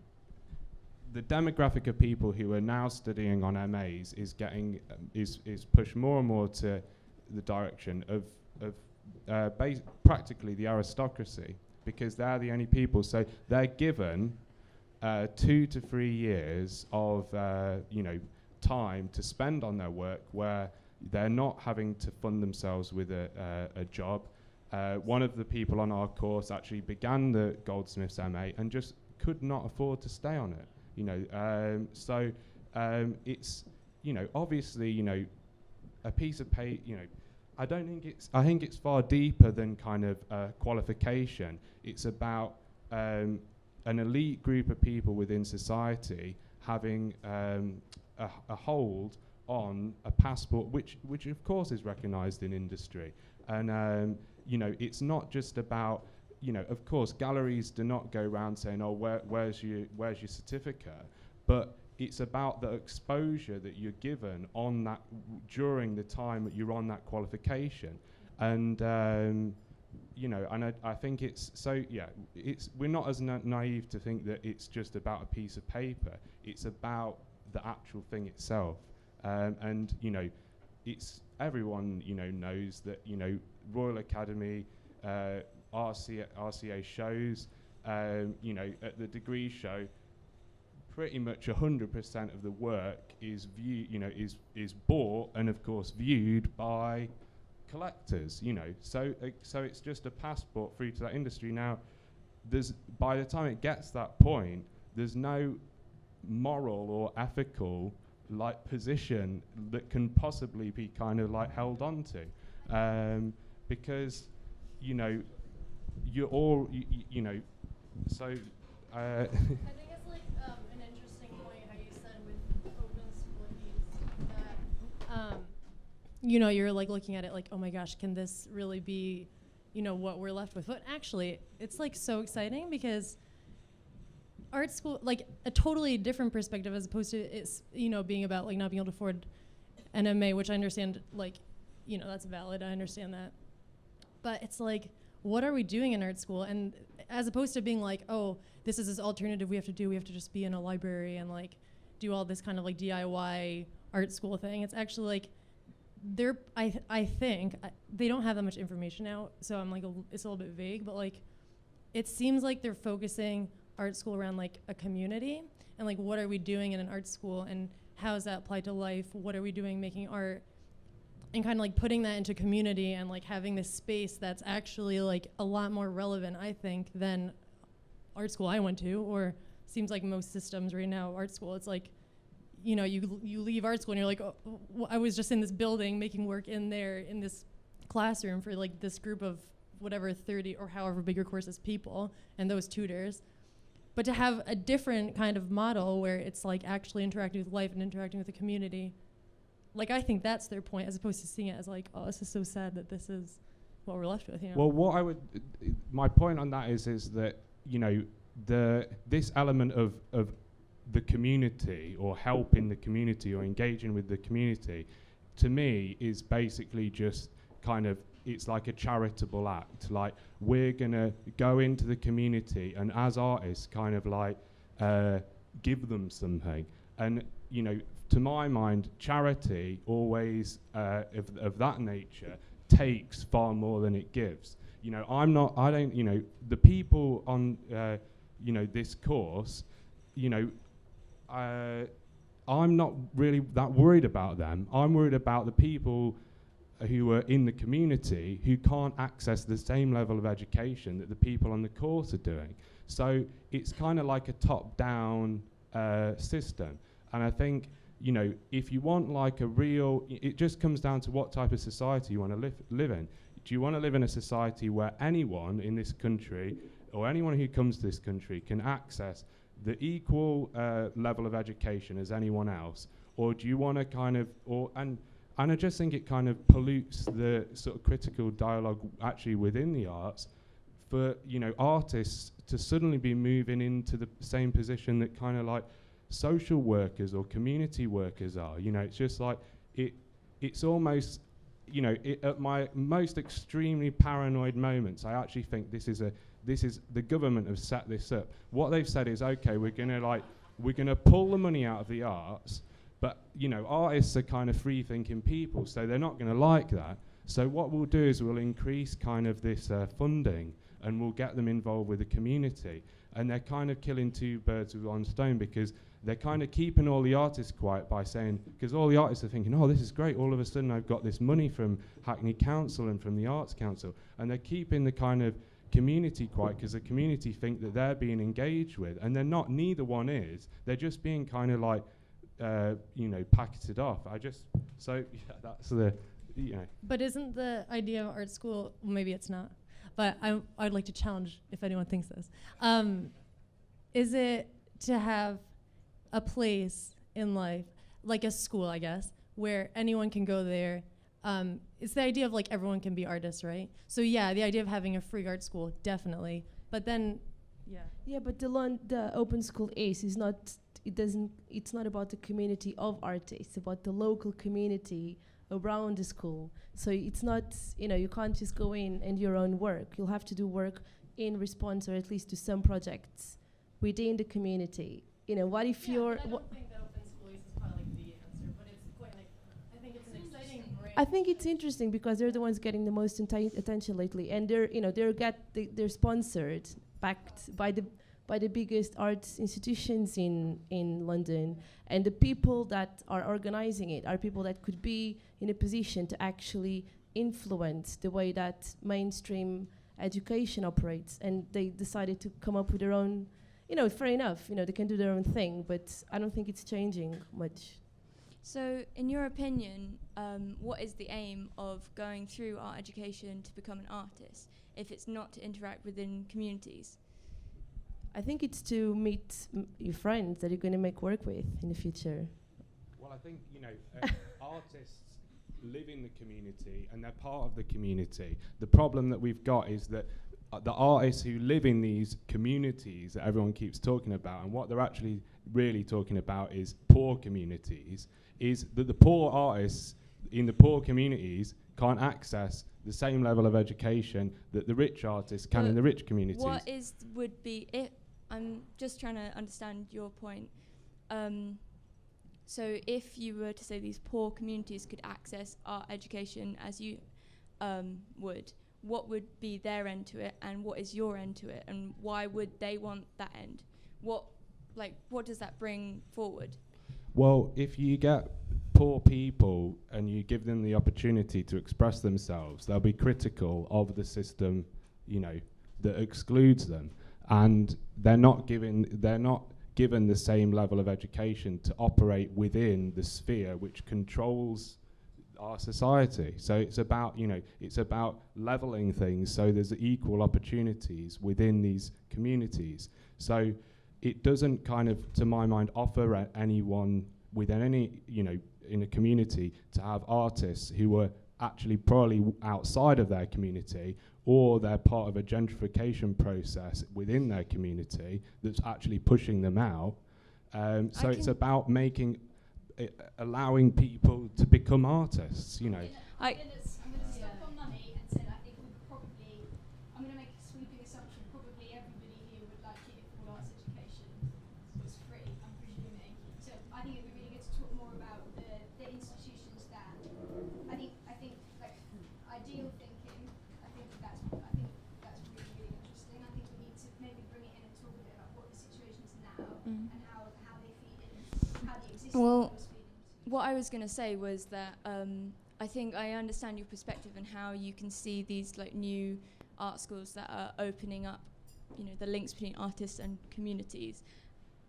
demographic of people who are now studying on MAs is getting, is pushed more and more to the direction of practically the aristocracy, because they're the only people. So they're given 2 to 3 years of time to spend on their work, where they're not having to fund themselves with a job. One of the people on our course actually began the Goldsmiths MA and just could not afford to stay on it. It's obviously a piece of pay. I think it's far deeper than kind of qualification. It's about an elite group of people within society having a hold on a passport, which of course is recognised in industry. And it's not just about, of course, galleries do not go around saying, oh, where's your certificate, but it's about the exposure that you're given on that during the time that you're on that qualification. And and I think it's so, we're not as naive to think that it's just about a piece of paper. It's about the actual thing itself. It's everyone knows that Royal Academy, RCA shows, at the degree show, pretty much 100% of the work is is bought and of course viewed by collectors. So it's just a passport through to that industry. Now, by the time it gets that point, there's no moral or ethical position that can possibly be kind of held on to, because you're all so. I think it's an interesting point how you said with open school that you're looking at it oh my gosh, can this really be what we're left with? But actually it's so exciting, because art school, a totally different perspective, as opposed to it's being about not being able to afford an MA, which I understand, that's valid, I understand that, but it's what are we doing in art school? And as opposed to being oh, this is this alternative we have to do, we have to just be in a library and do all this kind of DIY art school thing. It's actually I think they don't have that much information out, so I'm it's a little bit vague, but it seems they're focusing art school around a community, and what are we doing in an art school, and how does that apply to life? What are we doing making art? And kind of putting that into community, and having this space that's actually a lot more relevant, I think, than art school I went to, or seems like most systems right now, art school. It's you leave art school and you're oh, I was just in this building making work in there in this classroom for this group of whatever 30 or however big your course is people and those tutors. But to have a different kind of model where it's actually interacting with life and interacting with the community, I think that's their point, as opposed to seeing it as oh, this is so sad that this is what we're left with. Well, what I would, my point on that is that this element of the community, or helping the community, or engaging with the community, to me is basically just kind of, it's like a charitable act. We're gonna go into the community and as artists kind of give them something. And to my mind, charity always of that nature takes far more than it gives. The people on this course, I'm not really that worried about them. I'm worried about the people who are in the community who can't access the same level of education that the people on the course are doing. So it's kind of like a top-down system. And I think, if you want a real, it just comes down to what type of society you want to live in. Do you want to live in a society where anyone in this country, or anyone who comes to this country, can access the equal level of education as anyone else, or do you want to kind of, and I just think it kind of pollutes the sort of critical dialogue actually within the arts for, you know, artists to suddenly be moving into the same position that kind of like social workers or community workers are. You know, it's just like, it's almost, you know, at my most extremely paranoid moments, I actually think this is the government have set this up. What they've said is, okay, we're gonna pull the money out of the arts, but you know, artists are kind of free-thinking people, so they're not gonna like that. So what we'll do is we'll increase kind of this funding, and we'll get them involved with the community. And they're kind of killing two birds with one stone, because they're kind of keeping all the artists quiet by saying, because all the artists are thinking, oh, this is great, all of a sudden I've got this money from Hackney Council and from the Arts Council, and they're keeping the kind of community quiet because the community think that they're being engaged with, and they're not, neither one is, they're just being kind of like, you know, packeted off. So yeah, that's the, you know. But isn't the idea of art school, well, maybe it's not, but I'd like to challenge if anyone thinks this. Is it to have a place in life, like a school, I guess, where anyone can go there? It's the idea of like everyone can be artists, right? So yeah, the idea of having a free art school, definitely. But then, yeah. Yeah, but the open school is not, it's not about the community of artists, it's about the local community around the school. So it's not, you know, you can't just go in and do your own work. You'll have to do work in response, or at least to some projects within the community. You know, what if you're... I don't think that open school is probably like the answer, but it's quite like, I think it's an exciting break. I think it's interesting because they're the ones getting the most attention lately, and they're, you know, they're sponsored, backed by the biggest arts institutions in London, and the people that are organizing it are people that could be in a position to actually influence the way that mainstream education operates, and they decided to come up with their own. You know, fair enough, you know, they can do their own thing, but I don't think it's changing much. So, in your opinion, what is the aim of going through art education to become an artist, if it's not to interact within communities? I think it's to meet your friends that you're going to make work with in the future. Well, I think, you know, artists live in the community and they're part of the community. The problem that we've got is that the artists who live in these communities that everyone keeps talking about, and what they're actually really talking about is poor communities, is that the poor artists in the poor communities can't access the same level of education that the rich artists can in the rich communities. What would be it? I'm just trying to understand your point. So if you were to say these poor communities could access art education as you would, what would be their end to it, and what is your end to it, and why would they want that end? What does that bring forward? Well, if you get poor people and you give them the opportunity to express themselves, they'll be critical of the system, you know, that excludes them, and they're not given the same level of education to operate within the sphere which controls our society. So it's about, you know, it's about leveling things so there's equal opportunities within these communities. So it doesn't kind of, to my mind, offer anyone within any, you know, in a community to have artists who are actually probably outside of their community, or they're part of a gentrification process within their community that's actually pushing them out. So it's about allowing people to become artists, you know. I'm going to stop on money and say I think I'm going to make a sweeping assumption, probably everybody here would like it if all arts education was free, I'm presuming. So I think it would be really good to talk more about the institutions that, I think like ideal thinking, I think that's really, really interesting. I think we need to maybe bring it in and talk a bit about what the situation is now and how they feed in, how the existing what I was going to say was that I think I understand your perspective and how you can see these like new art schools that are opening up, you know, the links between artists and communities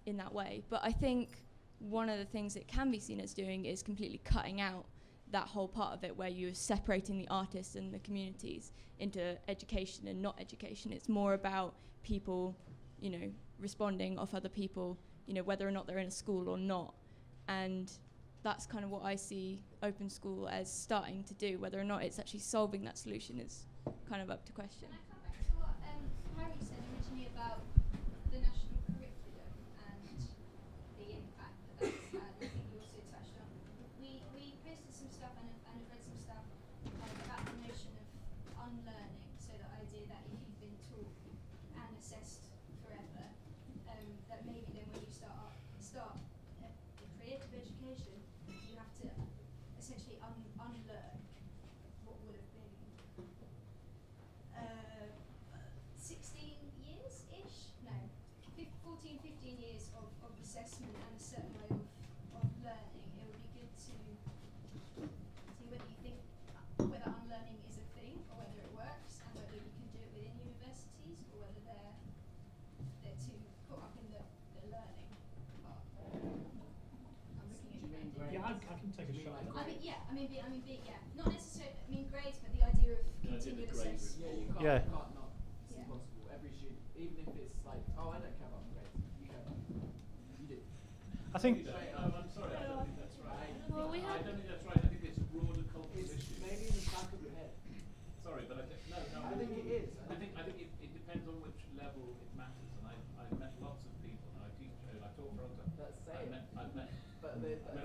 in that way. But I think one of the things it can be seen as doing is completely cutting out that whole part of it where you're separating the artists and the communities into education and not education. It's more about people, you know, responding off other people, you know, whether or not they're in a school or not. And that's kind of what I see open school as starting to do. Whether or not it's actually solving that solution is kind of up to question. Can I come back to what Harry said originally about the national curriculum and the impact that that's had? I think you also touched on. We posted some stuff and have read some stuff about the notion of unlearning. So the idea that if you've been taught and assessed forever, that maybe then when you start a creative education, you have to essentially unlearn what would have been 16 years-ish? No, 14, 15 years of assessment and a certain way of learning. It would be good to see whether you think whether unlearning is a thing or whether it works, and whether you can do it within universities or whether they're too caught up in the learning part. I'm looking at you. Yeah, I can take a shot. Not necessarily. I mean grades, but the idea of continued assessment. Yeah. You can't not. It's impossible. Every student, even if it's like, oh, I don't care about my grades. You care. You do. I think. I'm sorry, I don't think that's right. Well, I don't think that's right. I think it's a broader cultural issue. Maybe in the back of your head. Sorry, but I think no. I think it is. I think it depends on which level it matters. And I've met lots of people, and I teach and I taught for other. I've met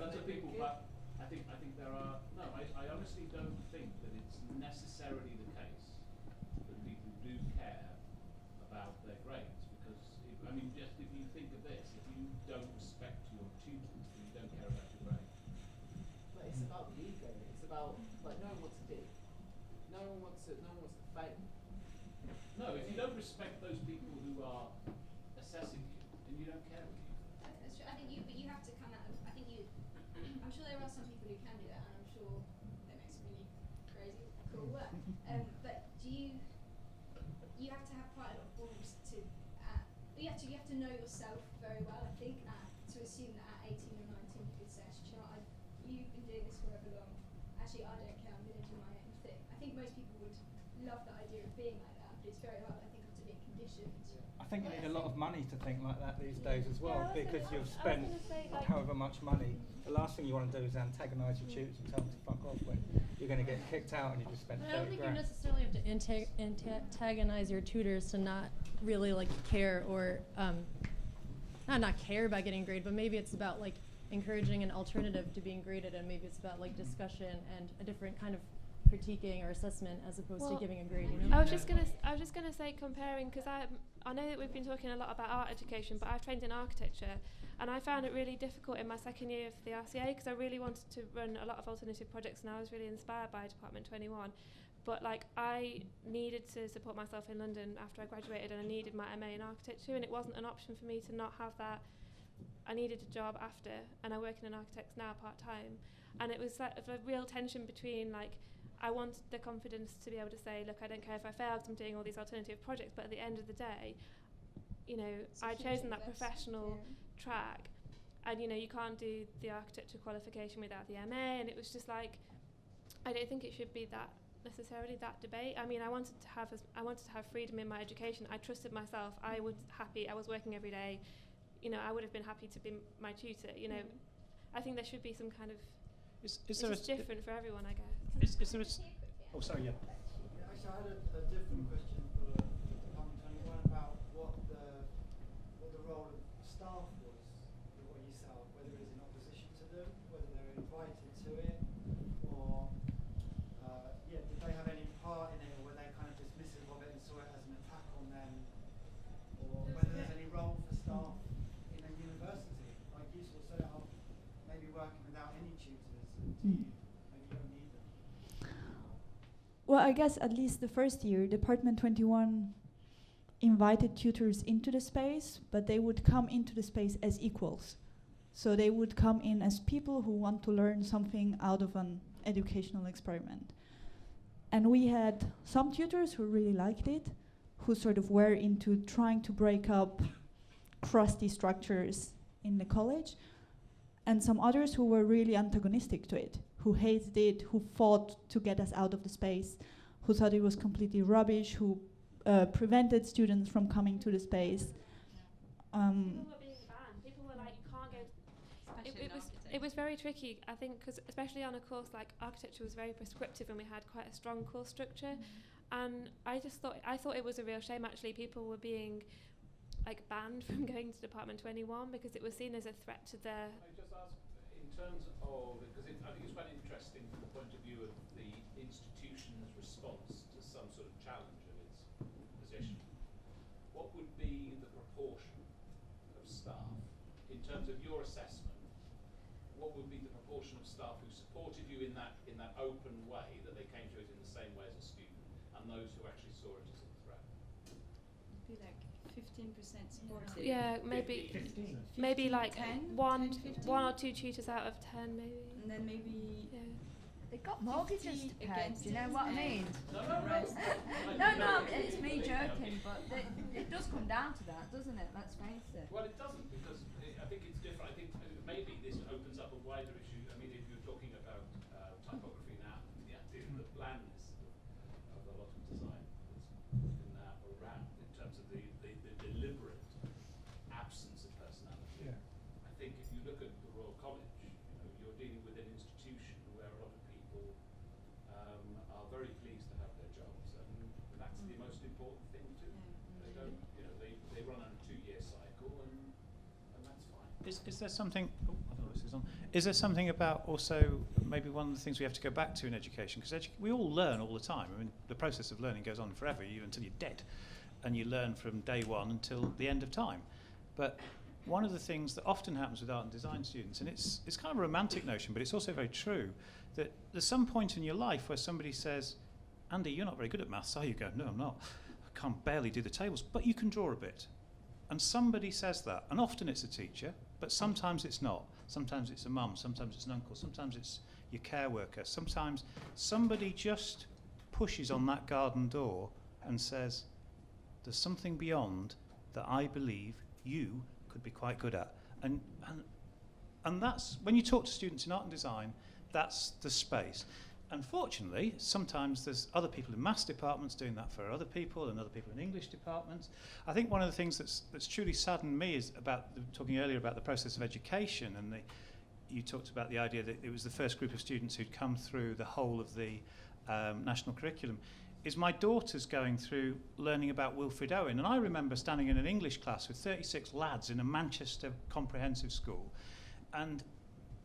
lots of people, but I think there are no. I honestly don't think that it's necessarily the case that people do care about their grades, because just if you think of this, if you don't respect your tutors, then you don't care about your grades. But it's about the ego. It's about like no one wants to do. No one wants to fail. No, if you don't respect those people who are assessing you, then you don't care what you do. That's true. I think you have to come out of. I think you. I'm sure there are some people who can do that, and I'm sure they make some really crazy, cool work. But do you? You have to have quite a lot of balls to. You have to know yourself very well. I think to assume that at 18 or 19 you could say, actually, you've been doing this forever long. Actually, I don't care. I'm going to do my own thing. I think most people would love the idea of being like that, but it's very hard. I think to be conditioned. I think you need a lot of money to think like that these days as well, because you've spent however much money. The last thing you want to do is antagonise your tutors and tell them to fuck off when you're going to get kicked out and you just spent 30 I don't think grand. you necessarily have to antagonize your tutors to not really like care or not care about getting graded, but maybe it's about like encouraging an alternative to being graded, and maybe it's about like discussion and a different kind of critiquing or assessment as opposed to giving a grade. You know? I was just gonna say comparing, because I know that we've been talking a lot about art education, but I've trained in architecture, and I found it really difficult in my second year of the RCA because I really wanted to run a lot of alternative projects, and I was really inspired by Department 21. But like I needed to support myself in London after I graduated, and I needed my MA in architecture, and it wasn't an option for me to not have that. I needed a job after, and I work in an architects now part-time, and it was like a real tension between like I wanted the confidence to be able to say, look, I don't care if I fail because I'm doing all these alternative projects, but at the end of the day, you know, I'd chosen that professional track, and you know, you can't do the architecture qualification without the MA, and it was just like, I don't think it should be that necessarily that debate. I mean, I wanted to have freedom in my education. I trusted myself. I was happy. I was working every day. You know, I would have been happy to be my tutor. You know, I think there should be some kind of. Is it's there just different for everyone, I guess. Is there oh, sorry, yeah. Actually, I had a different question for Department 21 about what the role of staff was with what you set up, whether it was in opposition to them, whether they were invited to it, or did they have any part in it, or were they kind of dismissive of it and saw it as an attack on them, or whether there's any role for staff in a university, like you sort of set it up, maybe working without any tutors, and maybe you don't need them. Well, I guess at least the first year, Department 21 invited tutors into the space, but they would come into the space as equals. So they would come in as people who want to learn something out of an educational experiment. And we had some tutors who really liked it, who sort of were into trying to break up crusty structures in the college, and some others who were really antagonistic to it, who hated it, who fought to get us out of the space, who thought it was completely rubbish, who prevented students from coming to the space. People were being banned. People were like, you can't go. It was very tricky, I think, because especially on a course like architecture was very prescriptive, and we had quite a strong course structure. And I thought it was a real shame. Actually, people were being like banned from going to Department 21 because it was seen as a threat to their. I just ask, in terms of, because I think it's quite interesting from the point of view of the institution's response to some sort of challenge of its position. What would be the proportion of staff, in terms of your assessment? What would be the proportion of staff who supported you in that open way, that they came to it in the same way as a student, and those who actually saw it as a threat? Be like 15% supported. Yeah, maybe 15. maybe like 10, one 10, 15? or two tutors out of 10 maybe. And then maybe They got mortgages to pay, do you know what I mean? No, it's me joking, but it does come down to that, doesn't it? Let's face it. Well, it doesn't, because I think it's different. I think maybe this opens up a wider issue. I mean, if you're talking about typography now, the idea of the blandness of a lot of design that's been around in terms of the deliberate absence of personality. I think if you look at the Royal College, you're dealing with an institution where a lot of people are very pleased to have their jobs, and that's the most important thing too. They don't, they run on a 2-year cycle, and that's fine. Is there something? Oh, I don't know if this is on. Is there something about also maybe one of the things we have to go back to in education? Because we all learn all the time. I mean, the process of learning goes on forever, until you're dead, and you learn from day one until the end of time. But one of the things that often happens with art and design students, and it's kind of a romantic notion, but it's also very true, that there's some point in your life where somebody says, Andy, you're not very good at maths, are you? Go, no, I'm not. I can't barely do the tables, but you can draw a bit. And somebody says that, and often it's a teacher, but sometimes it's not. Sometimes it's a mum, sometimes it's an uncle, sometimes it's your care worker. Sometimes somebody just pushes on that garden door and says, there's something beyond that I believe you could be quite good at. And that's, when you talk to students in art and design, that's the space. Unfortunately, sometimes there's other people in maths departments doing that for other people, and other people in English departments. I think one of the things that's truly saddened me is about talking earlier about the process of education, and you talked about the idea that it was the first group of students who'd come through the whole of the national curriculum. Is my daughter's going through learning about Wilfred Owen, and I remember standing in an English class with 36 lads in a Manchester comprehensive school, and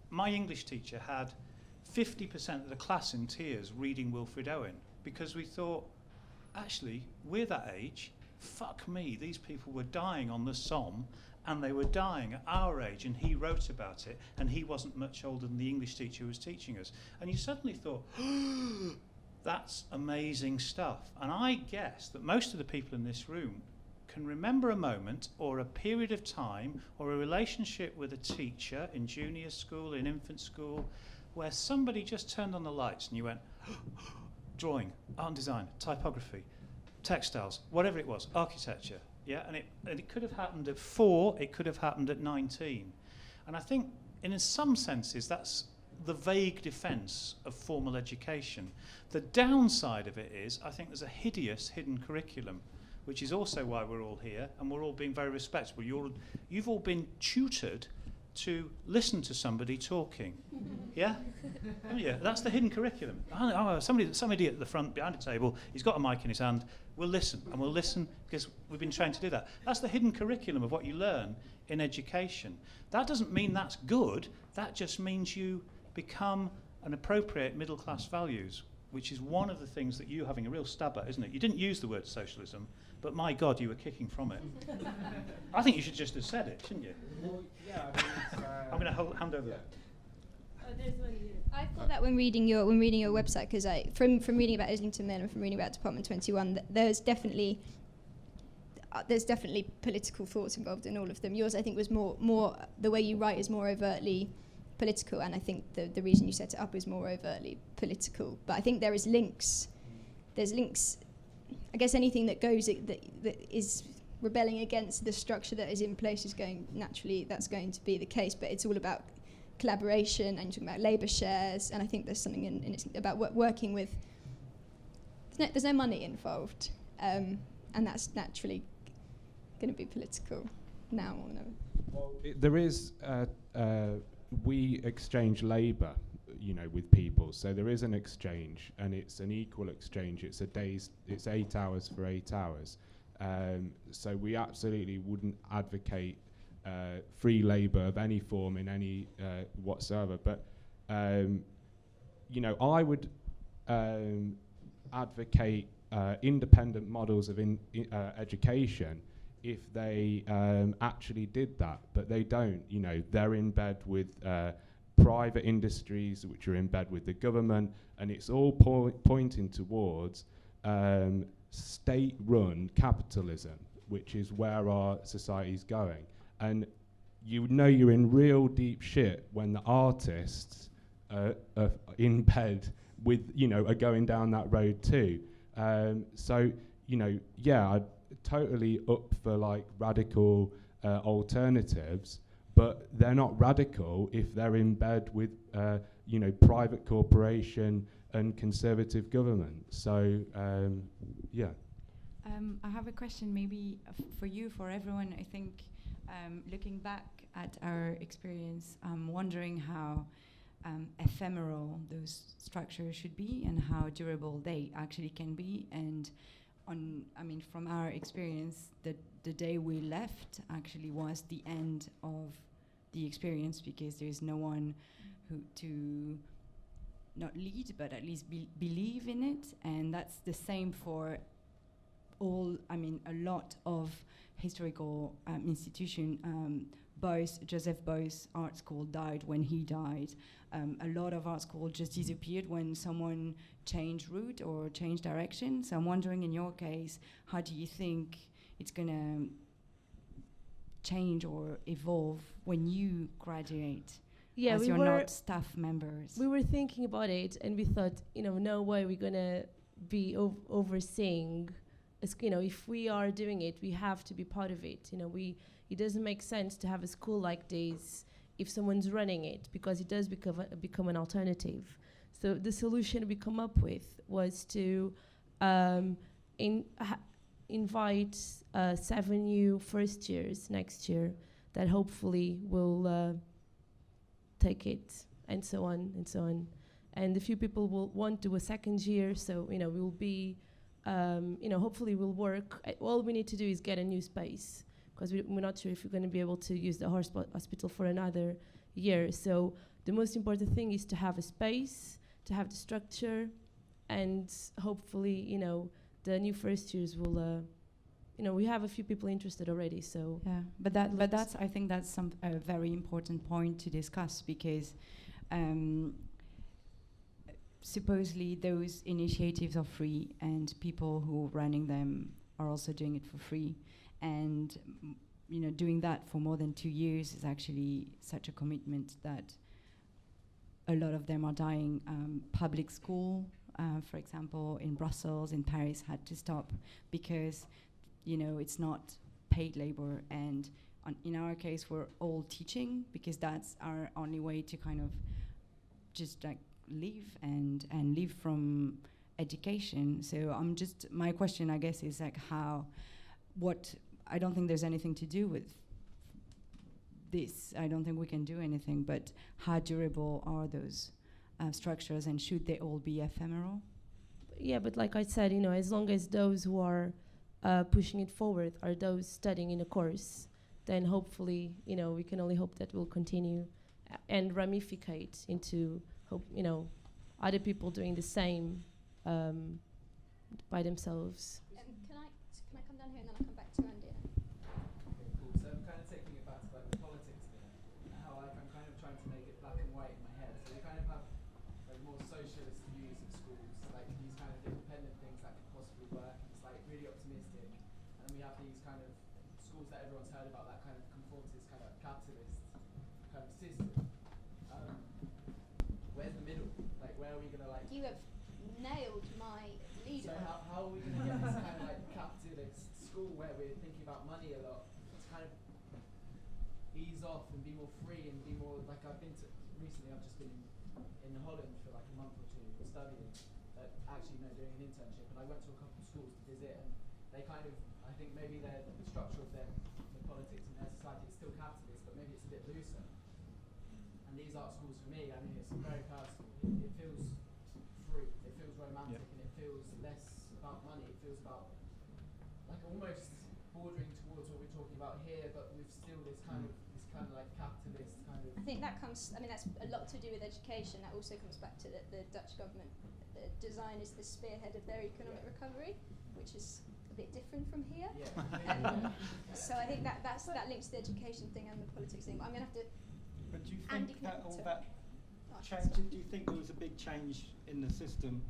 my English teacher had 50% of the class in tears reading Wilfred Owen, because we thought, actually, we're that age, fuck me, these people were dying on the Somme, and they were dying at our age, and he wrote about it, and he wasn't much older than the English teacher who was teaching us. And you suddenly thought, that's amazing stuff. And I guess that most of the people in this room can remember a moment or a period of time or a relationship with a teacher in junior school, in infant school, where somebody just turned on the lights and you went, drawing, art and design, typography, textiles, whatever it was, architecture. Yeah, and it could have happened at 4, it could have happened at 19. And I think in some senses that's the vague defence of formal education. The downside of it is I think there's a hideous hidden curriculum, which is also why we're all here, and we're all being very respectful. You've all been tutored to listen to somebody talking. Yeah? Oh, yeah, that's the hidden curriculum. Some idiot at the front behind a table, he's got a mic in his hand, we'll listen, and we'll listen because we've been trained to do that. That's the hidden curriculum of what you learn in education. That doesn't mean that's good, that just means you become an appropriate middle-class values, which is one of the things that you're having a real stab at, isn't it? You didn't use the word socialism, but my God, you were kicking from it. I think you should just have said it, shouldn't you? Well, yeah, I mean, it's, I'm going to hand over. There's one here. I thought that when reading your website, because from reading about Islington Men and from reading about Department 21, there's definitely political thoughts involved in all of them. Yours, I think, was more the way you write is more overtly political, and I think the reason you set it up is more overtly political. But I think there is links. There's links. I guess anything that goes that is rebelling against the structure that is in place is going naturally. That's going to be the case. But it's all about collaboration, and you're talking about labour shares, and I think there's something in it about working with. There's no money involved, and that's naturally going to be political. now more than ever. Well, there is, we exchange labour, you know, with people. So there is an exchange, and it's an equal exchange. It's it's 8 hours for 8 hours. So we absolutely wouldn't advocate free labour of any form in any whatsoever. But, you know, I would advocate independent models of education if they actually did that, but they don't. You know, they're in bed with private industries, which are in bed with the government, and it's all pointing towards state-run capitalism, which is where our society's going. And you know you're in real deep shit when the artists are in bed with, you know, are going down that road too. So, you know, yeah, I'd totally up for like radical alternatives, but they're not radical if they're in bed with, you know, private corporation and conservative government. So, yeah. I have a question maybe for you, for everyone. I think looking back at our experience, I'm wondering how ephemeral those structures should be and how durable they actually can be. And I mean, from our experience, the day we left actually was the end of the experience, because there's no one who to not lead, but at least believe in it. And that's the same for all, I mean, a lot of historical institution. Joseph Beuys art school died when he died. A lot of art school just disappeared when someone changed route or changed direction. So I'm wondering, in your case, how do you think it's gonna change or evolve when you graduate? Yeah, as you're not staff members. We were thinking about it, and we thought, you know, no way we're gonna be overseeing. You know, if we are doing it, we have to be part of it. You know, it doesn't make sense to have a school like this if someone's running it, because it does become an alternative. So the solution we come up with was to invite 7 new first years next year that hopefully will take it, and so on and so on. And a few people will want to do a second year, so, you know, we'll be, you know, hopefully we'll work. All we need to do is get a new space, because we're not sure if we're going to be able to use the hospital for another year. So the most important thing is to have a space, to have the structure, and hopefully, you know, the new first years will, you know, we have a few people interested already. So yeah, but that's I think that's a very important point to discuss, because supposedly those initiatives are free, and people who are running them are also doing it for free. And you know, doing that for more than 2 years is actually such a commitment that a lot of them are dying. Public school, for example, in Brussels, in Paris, had to stop because, you know, it's not paid labor. And in our case, we're all teaching, because that's our only way to kind of just like live and live from education. So my question, I guess, is like I don't think there's anything to do with this. I don't think we can do anything, but how durable are those structures, and should they all be ephemeral? Yeah, but like I said, you know, as long as those who are pushing it forward are those studying in a course, then hopefully, you know, we can only hope that will continue and ramificate into, you know, other people doing the same by themselves. Can I come down here and then I'll come back to Andy? Okay, cool. So I'm kind of taking it back to like the politics bit, and how like I'm kind of trying to make it black and white in my head. So we kind of have like more socialist views of schools, like these kind of independent things that could possibly work. It's like really optimistic, and then we have these kind of schools that everyone's heard about, that kind of conform to this kind of capitalist kind of system. Where's the middle? Like, where are we gonna like? You have nailed my leader. So how are we gonna get this kind of like capitalist school where we're thinking about money a lot to kind of ease off and be more free and be more like I've just been in Holland for like a month or two studying, actually doing an internship, and I went to a couple of schools to visit, and they kind of, I think maybe the structure of the politics in their like it's still capitalist, but maybe it's a bit looser. And these art schools, for me, I mean, it's very personal. It feels free, it feels romantic, and it feels less about money. It feels about like almost bordering towards what we're talking about here, but with still this kind of like capitalist kind of. I think that comes. I mean, that's a lot to do with education. That also comes back to the Dutch government. The design is the spearhead of their economic recovery, which is a bit different from here. Yeah. So I think that links to the education thing and the politics thing. But I'm going to have to. But do you Andy, think that all sorry. that change? Do you think there was a big change in the system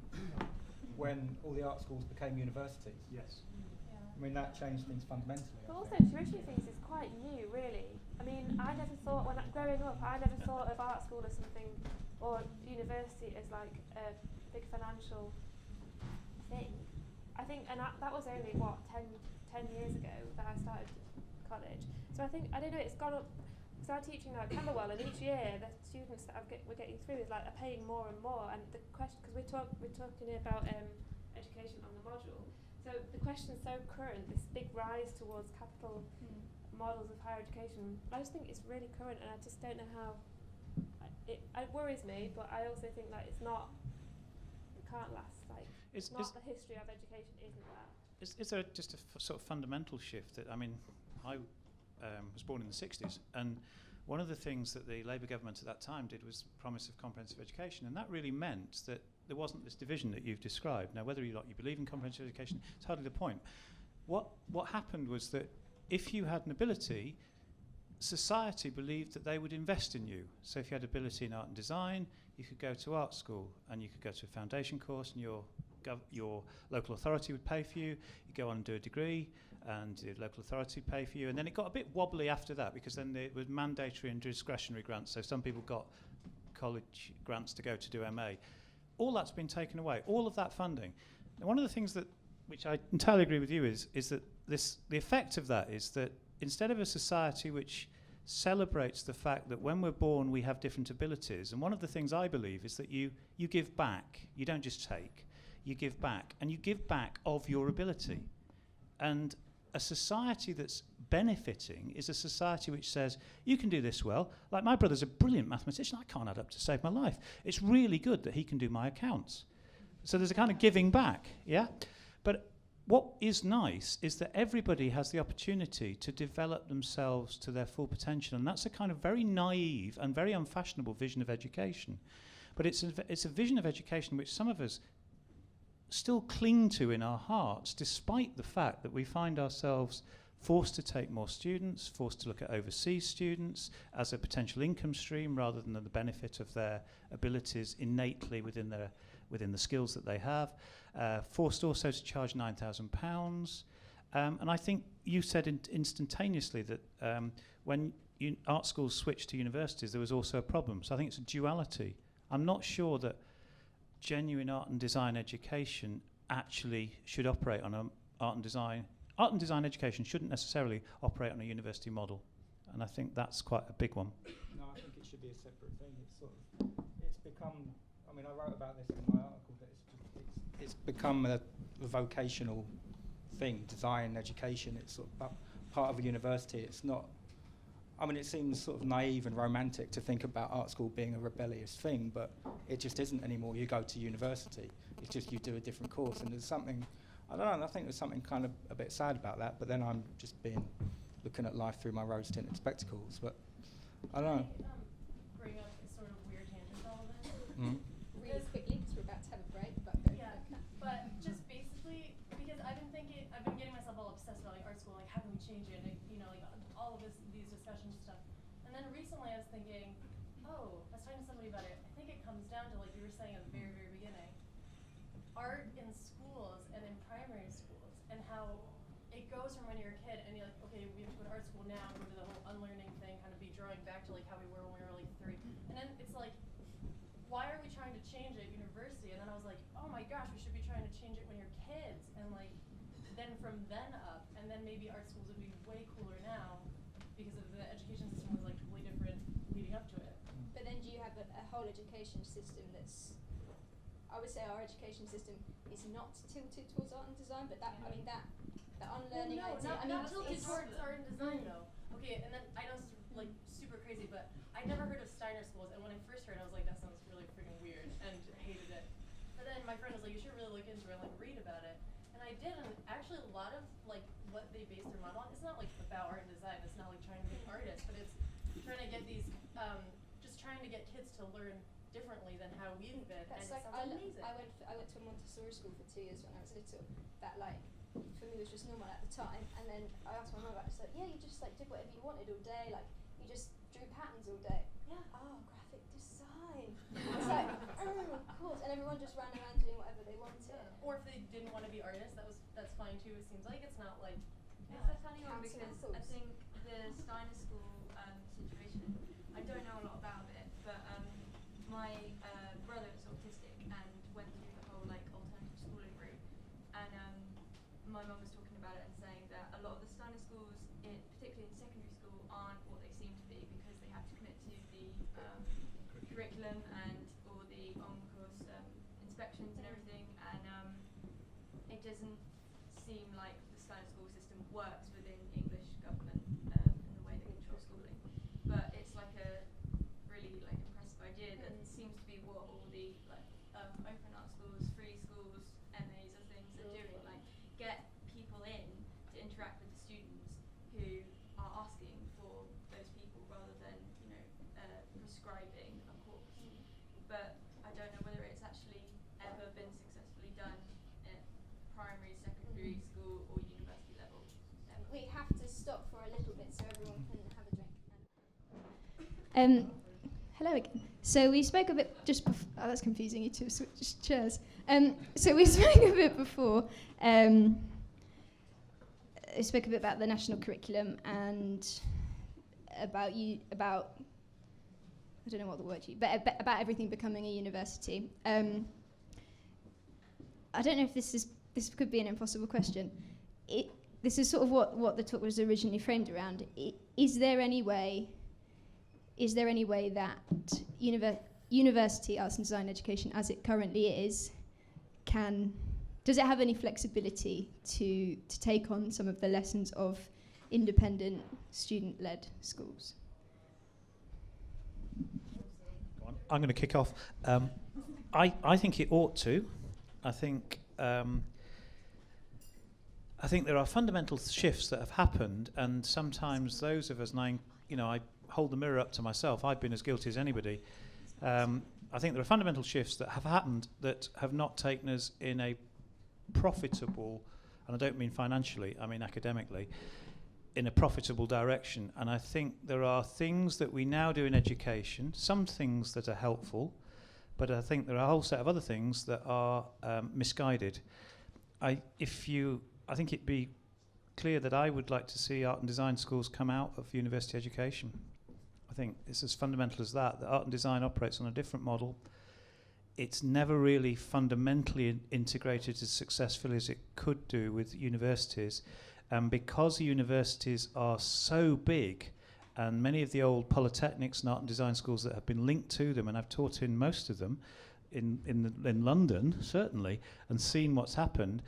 when all the art schools became universities? Yes. I mean, that changed things fundamentally. But also, tuition fees is quite new, really. I mean, I never thought, growing up, I never thought of art school as something, or university as like a big financial thing. I think, and that was only, 10 years ago that I started college. So I think, I don't know, it's gone up, because I'm teaching now at Camberwell, and each year the students that we're getting through is like, are paying more and more. And the question, because we're talking here about education on the module. So the question is so current, this big rise towards capital models of higher education. I just think it's really current, and I just don't know how. It worries me, but I also think that it can't last. Like, it's not the history of education, isn't that? Is there just a sort of fundamental shift that, I mean, I was born in the 60s, and one of the things that the Labour government at that time did was promise of comprehensive education, and that really meant that there wasn't this division that you've described. Now, whether you believe in comprehensive education, it's hardly the point. What happened was that if you had an ability, society believed that they would invest in you. So if you had ability in art and design, you could go to art school, and you could go to a foundation course, and your local authority would pay for you. You go on and do a degree, and the local authority would pay for you. And then it got a bit wobbly after that, because then it was mandatory and discretionary grants. So some people got college grants to go to do MA. All that's been taken away, all of that funding. Now, one of the things which I entirely agree with you is that the effect of that is that instead of a society which celebrates the fact that when we're born we have different abilities, and one of the things I believe is that you give back, you don't just take, you give back, and you give back of your ability. And a society that's benefiting is a society which says, you can do this well. Like, my brother's a brilliant mathematician. I can't add up to save my life. It's really good that he can do my accounts. So there's a kind of giving back, yeah? But what is nice is that everybody has the opportunity to develop themselves to their full potential, and that's a kind of very naive and very unfashionable vision of education. But it's a vision of education which some of us still cling to in our hearts, despite the fact that we find ourselves forced to take more students, forced to look at overseas students as a potential income stream rather than the benefit of their abilities innately within the skills that they have, forced also to charge £9,000. And I think you said instantaneously that when art schools switched to universities, there was also a problem. So I think it's a duality. I'm not sure that genuine art and design education actually should operate on art and design education shouldn't necessarily operate on a university model, and I think that's quite a big one. No, I think it should be a separate thing. It's become, I mean, I wrote about this in my article, that it's become a vocational thing, design education. It's sort of part of a university. It's not, I mean, it seems sort of naive and romantic to think about art school being a rebellious thing, but it just isn't anymore. You go to university. It's just you do a different course, and there's something, I don't know, I think there's something kind of a bit sad about that, but then I'm just looking at life through my rose-tinted spectacles, but I don't know. Bring up a sort of weird tangent to all of this. Really quickly, because we're about to have a break, but But just basically, because I've been getting myself all obsessed about like art school, like how can we change it, like, you know, like all of these discussions and stuff. And then recently I was thinking, I was talking to somebody about it. I think it comes down to, like you were saying at the very, very beginning, art in schools and in primary schools, and how it goes from when you're a kid and you're like, okay, we have to go to art school now, go to the whole unlearning thing, kind of be drawing back to like how we were when we were like 3. And then it's like, why are we trying to change it at university? And then I was like, oh my gosh, we should be trying to change it when you're kids, and like then from then up, and then maybe art schools would be way cooler now because of the education system was like completely different leading up to it. But then do you have a whole education system that's, I would say our education system is not tilted towards art and design, but that, I mean, that the unlearning idea. Not tilted towards art and design though. Okay, and then I know this is like super crazy, but I never heard of Steiner schools, and when I first heard it, I was like, that sounds really freaking weird, and hated it. But then my friend was like, you should really look into it and like read about it. And I did, and actually a lot of like what they base their model on, it's not like about art and design, it's not like trying to be artists, but it's trying to get these, just trying to get kids to learn differently than how we've been, That's and like it sounds amazing. I went to a Montessori school for 2 years when I was little. That like for me was just normal at the time. And then I asked my mum about it. She's like, yeah, you just like did whatever you wanted all day. Like you just drew patterns all day. Yeah. Oh, graphic design. It's like, oh, of course. And everyone just ran around doing whatever they wanted. Yeah. Or if they didn't want to be artists, that's fine too. It seems like it's not like. It's a funny one because I think the Steiner school situation. I don't know a lot about it, but my brother is autistic and went through the whole like alternative schooling route, and my mum was talking about it and saying that a lot of the Steiner schools, particularly in secondary school, aren't what they seem to be because they have to commit to the curriculum and all the on-course inspections and everything, and it doesn't seem like the Steiner school system works within English government in the way they control schooling. But it's like a really like impressive idea that seems to be what all the like open art schools, free schools, MAs or things are doing. Like get people in to interact with the students who are asking for those people rather than prescribing a course. But I don't know whether it's actually ever been successfully done at primary, secondary school or university level. We have to stop for a little bit so everyone can have a drink. Hello again. So we spoke a bit just before. Oh, that's confusing. You two switched chairs. So we spoke a bit before. We spoke a bit about the national curriculum and about I don't know what the word you, but about everything becoming a university. I don't know if this could be an impossible question. This is sort of what the talk was originally framed around. Is there any way that university arts and design education, as it currently is, does it have any flexibility to take on some of the lessons of independent student-led schools? I'm going to kick off. I think it ought to. I think there are fundamental shifts that have happened, and sometimes those of us, and I hold the mirror up to myself. I've been as guilty as anybody. I think there are fundamental shifts that have happened that have not taken us in a profitable, and I don't mean financially, I mean academically, in a profitable direction. And I think there are things that we now do in education, some things that are helpful, but I think there are a whole set of other things that are misguided. I think it'd be clear that I would like to see art and design schools come out of university education. I think it's as fundamental as that art and design operates on a different model. It's never really fundamentally integrated as successfully as it could do with universities. And because the universities are so big, and many of the old polytechnics and art and design schools that have been linked to them, and I've taught in most of them, in London certainly, and seen what's happened,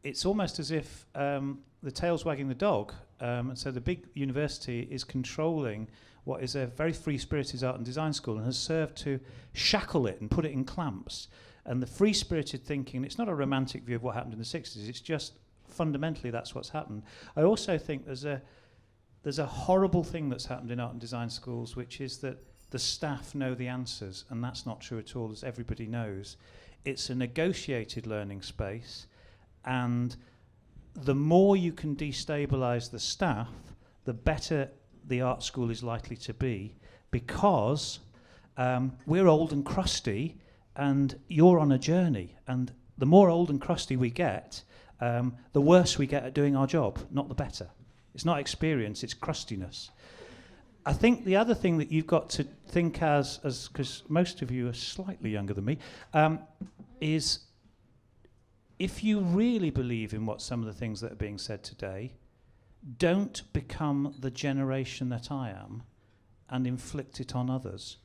it's almost as if the tail's wagging the dog. And so the big university is controlling what is a very free-spirited art and design school and has served to shackle it and put it in clamps. And the free-spirited thinking, it's not a romantic view of what happened in the 60s, it's just fundamentally that's what's happened. I also think there's a horrible thing that's happened in art and design schools, which is that the staff know the answers, and that's not true at all, as everybody knows. It's a negotiated learning space, and the more you can destabilise the staff, the better the art school is likely to be, because we're old and crusty, and you're on a journey, and the more old and crusty we get, the worse we get at doing our job, not the better. It's not experience, it's crustiness. I think the other thing that you've got to think as because most of you are slightly younger than me, is if you really believe in what some of the things that are being said today, don't become the generation that I am and inflict it on others.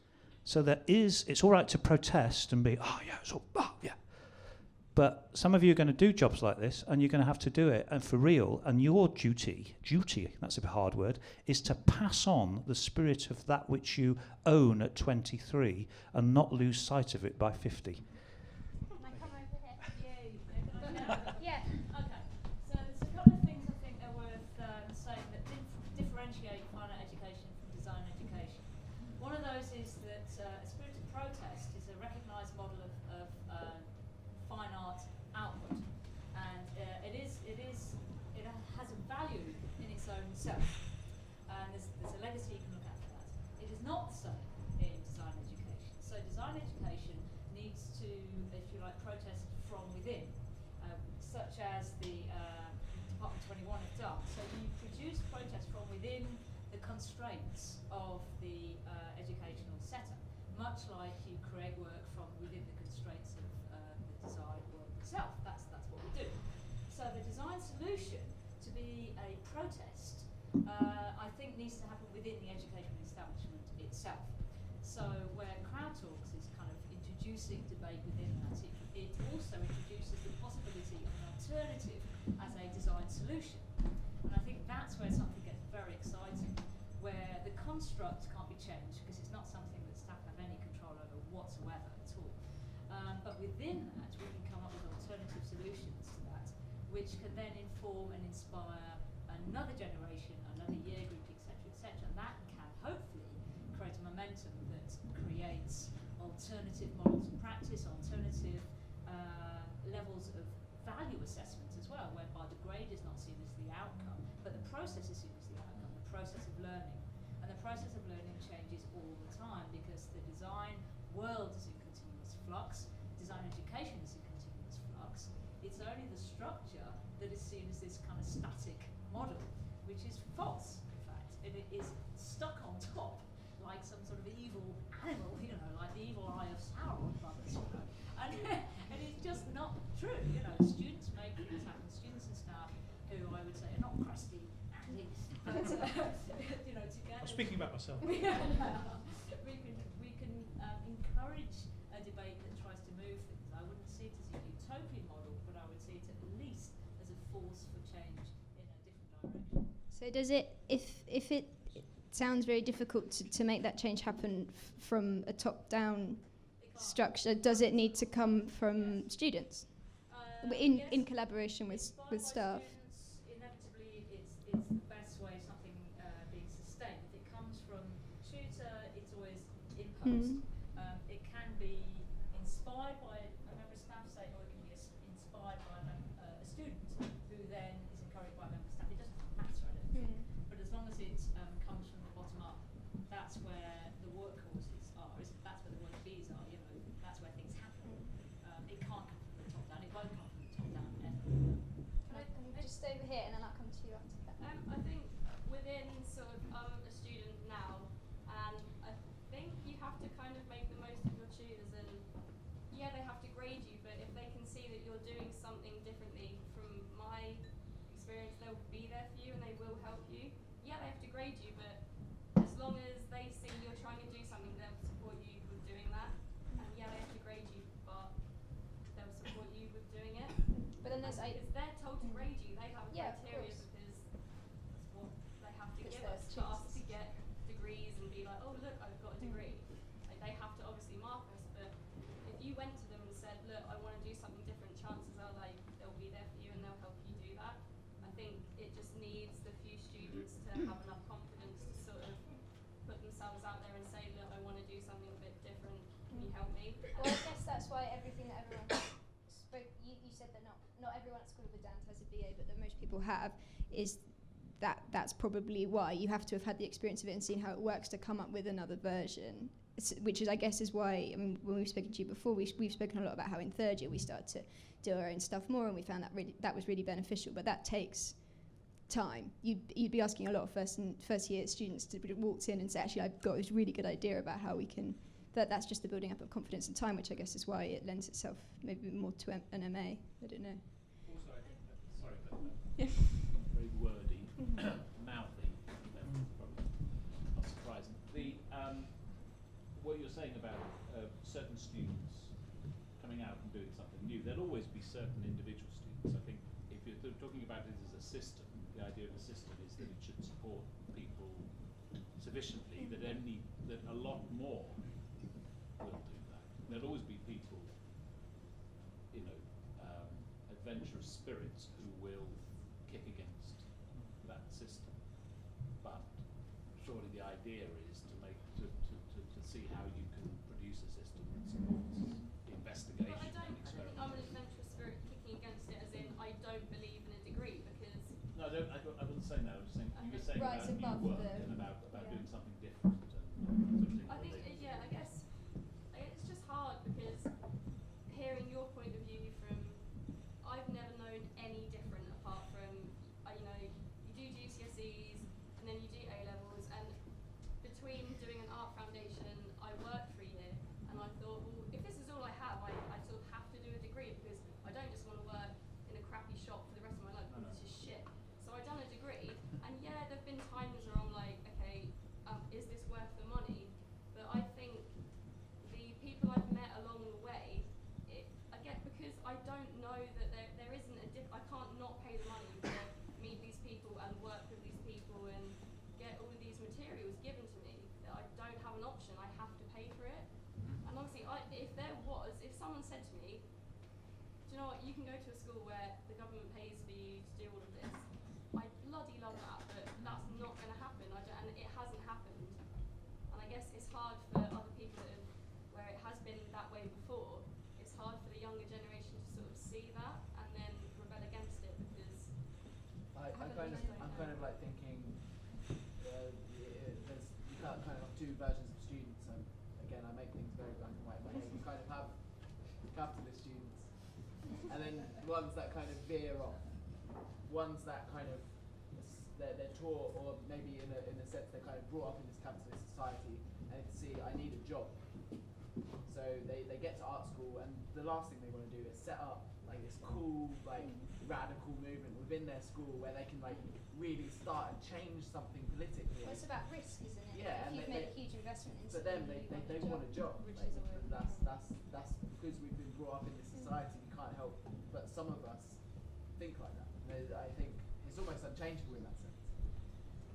So it's all right to protest and be, yeah. But some of you are going to do jobs like this, and you're going to have to do it, and for real. And your duty, that's a hard word, is to pass on the spirit of that which you own at 23 and not lose sight of it by 50. Can I come over here? Yeah. Okay. So there's a couple of things I think are worth saying that differentiate fine art education from design education. One of those is that a spirit of protest is a recognised model of fine art output, and it has a value in its own self, and there's a legacy you can look at for that. It is not the same in design education. So design education needs to, if you like, protest from within, such as the Department 21 have done. So you produce protest from within the constraints of the educational setup, much like you create work from within the constraints of the design work itself. That's what we do. So the design solution to be a protest, I think, needs to happen within the educational establishment itself. So where crowd talks is kind of introducing debate within that, it also introduces the possibility of an alternative as a design solution. And I think that's where something gets very exciting, where the construct can't be changed because it's not something that staff have any control over whatsoever at all. But within that, we can come up with alternative solutions to that, which can then inform and inspire another generation, another year group, etc., and that can hopefully create a momentum that creates alternative models of practice, alternative levels of value assessment as well, whereby the grade is not seen as the outcome, but the process is seen as the outcome, the process of learning. And the process of learning changes all the time because the design world is in continuous flux, design education is in continuous flux. It's only the structure that is seen as this kind of static model, which is false, in fact, and it is stuck on top like some sort of evil animal, like the evil eye of Sauron brothers, and it's just not true. Students make things happen. Students and staff who I would say are not crusty and but together. I'm speaking about myself. we can encourage a debate that tries to move things. I wouldn't see it as a utopian model, but I would see it at least as a force for change in a different direction. So does it, if it sounds very difficult to make that change happen from a top-down structure, does it need to come from students in collaboration with staff? Inevitably, it's the best way of something being sustained. If it comes from tutor, it's always imposed. It can be inspired by a member of staff, say, or it can be inspired by a student who then is encouraged by a member of staff. It doesn't matter, I don't think. But as long as it comes from the bottom up, that's where the workhorses are. That's where the work bees are. That's where things happen. It can't come from the top down. It won't come from the top down ever. Can we just stay over here and then I'll come to you after that? I think within sort of a student now, and I think you have to kind of make the most of your tutors, and yeah, they have to grade you, but if they can see that you're doing something differently, from my experience, they'll be there for you and they will help you. Yeah, they have to grade you, but as long as they see you're trying to do something, they'll support you with doing that. And yeah, they have to grade you, but they'll support you with doing it. But then there's because they're told to grade you, they have a criteria because that's what they have to give us for us to get degrees and be like, oh look, I've got a degree. Like, they have to obviously mark us, but if you went to them and said, look, I want to do something different, chances are they'll be there for you and they'll help you do that. I think it just needs the few students to have enough confidence to sort of put themselves out there and say, look, I want to do something a bit different, can you help me? Well, I guess that's why everything that everyone spoke, you said that not everyone at School of the Dance has a BA, but that most people have, is that's probably why you have to have had the experience of it and seen how it works to come up with another version. Which is, I guess, is why, I mean, when we've spoken to you before, we've spoken a lot about how in third year we started to do our own stuff more, and we found that was really beneficial, but that takes time. You'd be asking a lot of first year students to walk in and say, actually, I've got this really good idea about how we can, that's just the building up of confidence and time, which I guess is why it lends itself maybe more to an MA. I don't know. Also, I think sorry, but very wordy, mouthy, probably not surprising. What you're saying about certain students coming out and doing something new, there'll always be certain individual students. I think if you're talking about it as a system, the idea of a system is that it should support people sufficiently that a lot more will do that. There'll always be people, adventurous spirits who will kick against that system. But surely the idea is to see how you can produce a system that supports investigation. But I don't think I'm an adventurous spirit kicking against it, as in I don't believe in a degree, because... No, I wasn't saying that. I was just saying, you were saying Right, about new work and about doing something different and sort of thing. I think, I guess it's just hard, because hearing your point of view from... I've never known any different apart from, you do GCSEs and then you do A-levels, and between doing an art foundation, I worked for a year, and I thought, well, if this is all I have, I sort of have to do a degree, because I don't just want to work in a crappy shop for the rest of my life, because it's just shit. So I've done a degree, and yeah, there've been times where I'm like, okay, is this worth the money? But I think the people I've met along the way, because I don't know that there isn't I can't not pay the money to meet these people and work with these people and get all of these materials given to me. That I don't have an option. I have to pay for it. And obviously, if someone said to me, do you know what, you can go to a school where the government pays for you to do all of this, I bloody love that, but that's not going to happen. And it hasn't happened. And I guess it's hard for other people where it has been that way before. It's hard for the younger generation to sort of see that and then rebel against it, because I'm kind of like thinking there's you can't kind of have two versions of students. And again, I make things very black and white in my head. You kind of have capitalist students, and then ones that kind of veer off, ones that kind of they're taught, or maybe in a sense they're kind of brought up in this capitalist society and they see I need a job. So they get to art school, and the last thing they want to do is set up like this cool, like radical movement within their school where they can like really start and change something politically. Well, it's about risk, isn't it? Yeah, if you've made a huge investment into but then they want a job. That's because we've been brought up in this society. We can't help but some of us think like that. I think it's almost unchangeable in that sense.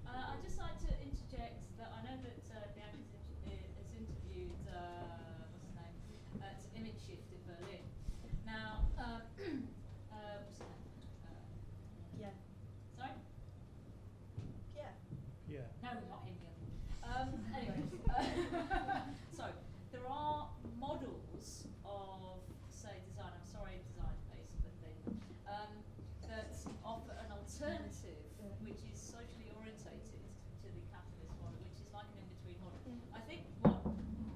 I'd just like to interject that I know that Bianca has interviewed what's his name at Image Shift in Berlin. Now, what's his name? Yeah. Sorry? Yeah. Yeah. No, not him. Anyway, so there are models of, say, design. I'm sorry, design based, but that offer an alternative, which is socially orientated to the capitalist model, which is like an in-between model. I think